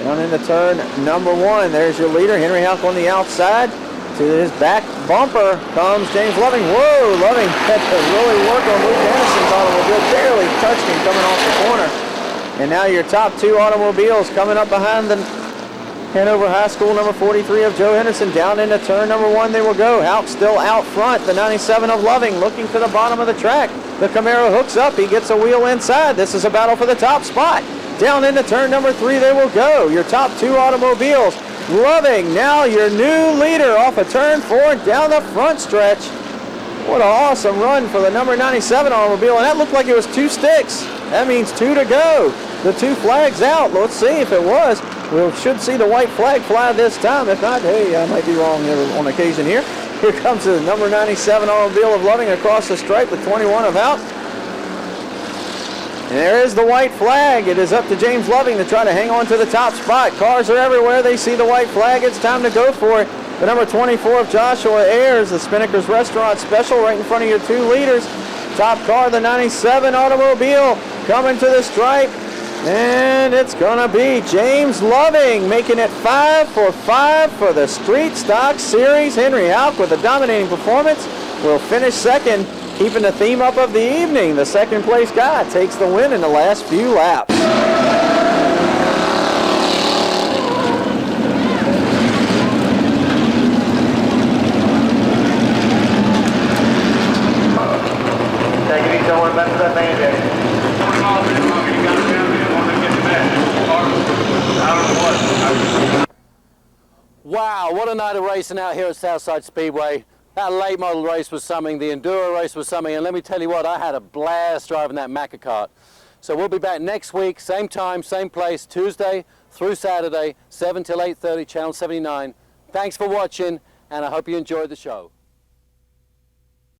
Down into turn number 1, there's your leader, Henry Houck on the outside. To his back bumper comes James Loving. Whoa, Loving had to really work on Luke Anderson's automobile, barely touched him coming off the corner. And now your top 2 automobiles coming up behind the Hanover High School number 43 of Joe Henderson. Down into turn number 1 they will go. Houck still out front, the 97 of Loving looking to the bottom of the track. The Camaro hooks up, he gets a wheel inside. This is a battle for the top spot. Down into turn number 3 they will go. Your top 2 automobiles. Loving, now your new leader off of turn 4 down the front stretch. What an awesome run for the number 97 automobile, and that looked like it was 2 sticks. That means 2 to go. The 2 flags out. Let's see if it was. We should see the white flag fly this time. If not, hey, I might be wrong on occasion here. Here comes the number 97 automobile of Loving across the stripe with 21 of Houck. And there is the white flag. It is up to James Loving to try to hang on to the top spot. Cars are everywhere. They see the white flag. It's time to go for it. The number 24 of Joshua Ayers, the Spinnaker's Restaurant Special, right in front of your 2 leaders. Top car, the 97 automobile, coming to the stripe. And it's going to be James Loving making it 5 for 5 for the Street Stock Series. Henry Houck with a dominating performance will finish second, keeping the theme up of the evening. The second place guy takes the win in the last few laps. Take it easy, don't worry about that mandate. 40 miles an hour, you got it down there, want to get the match. Wow, what a night of racing out here at Southside Speedway. That late model race was something, the enduro race was something, and let me tell you what, I had a blast driving that Macca kart. So we'll be back next week, same time, same place, Tuesday through Saturday, 7 till 8:30, Channel 79. Thanks for watching, and I hope you enjoyed the show.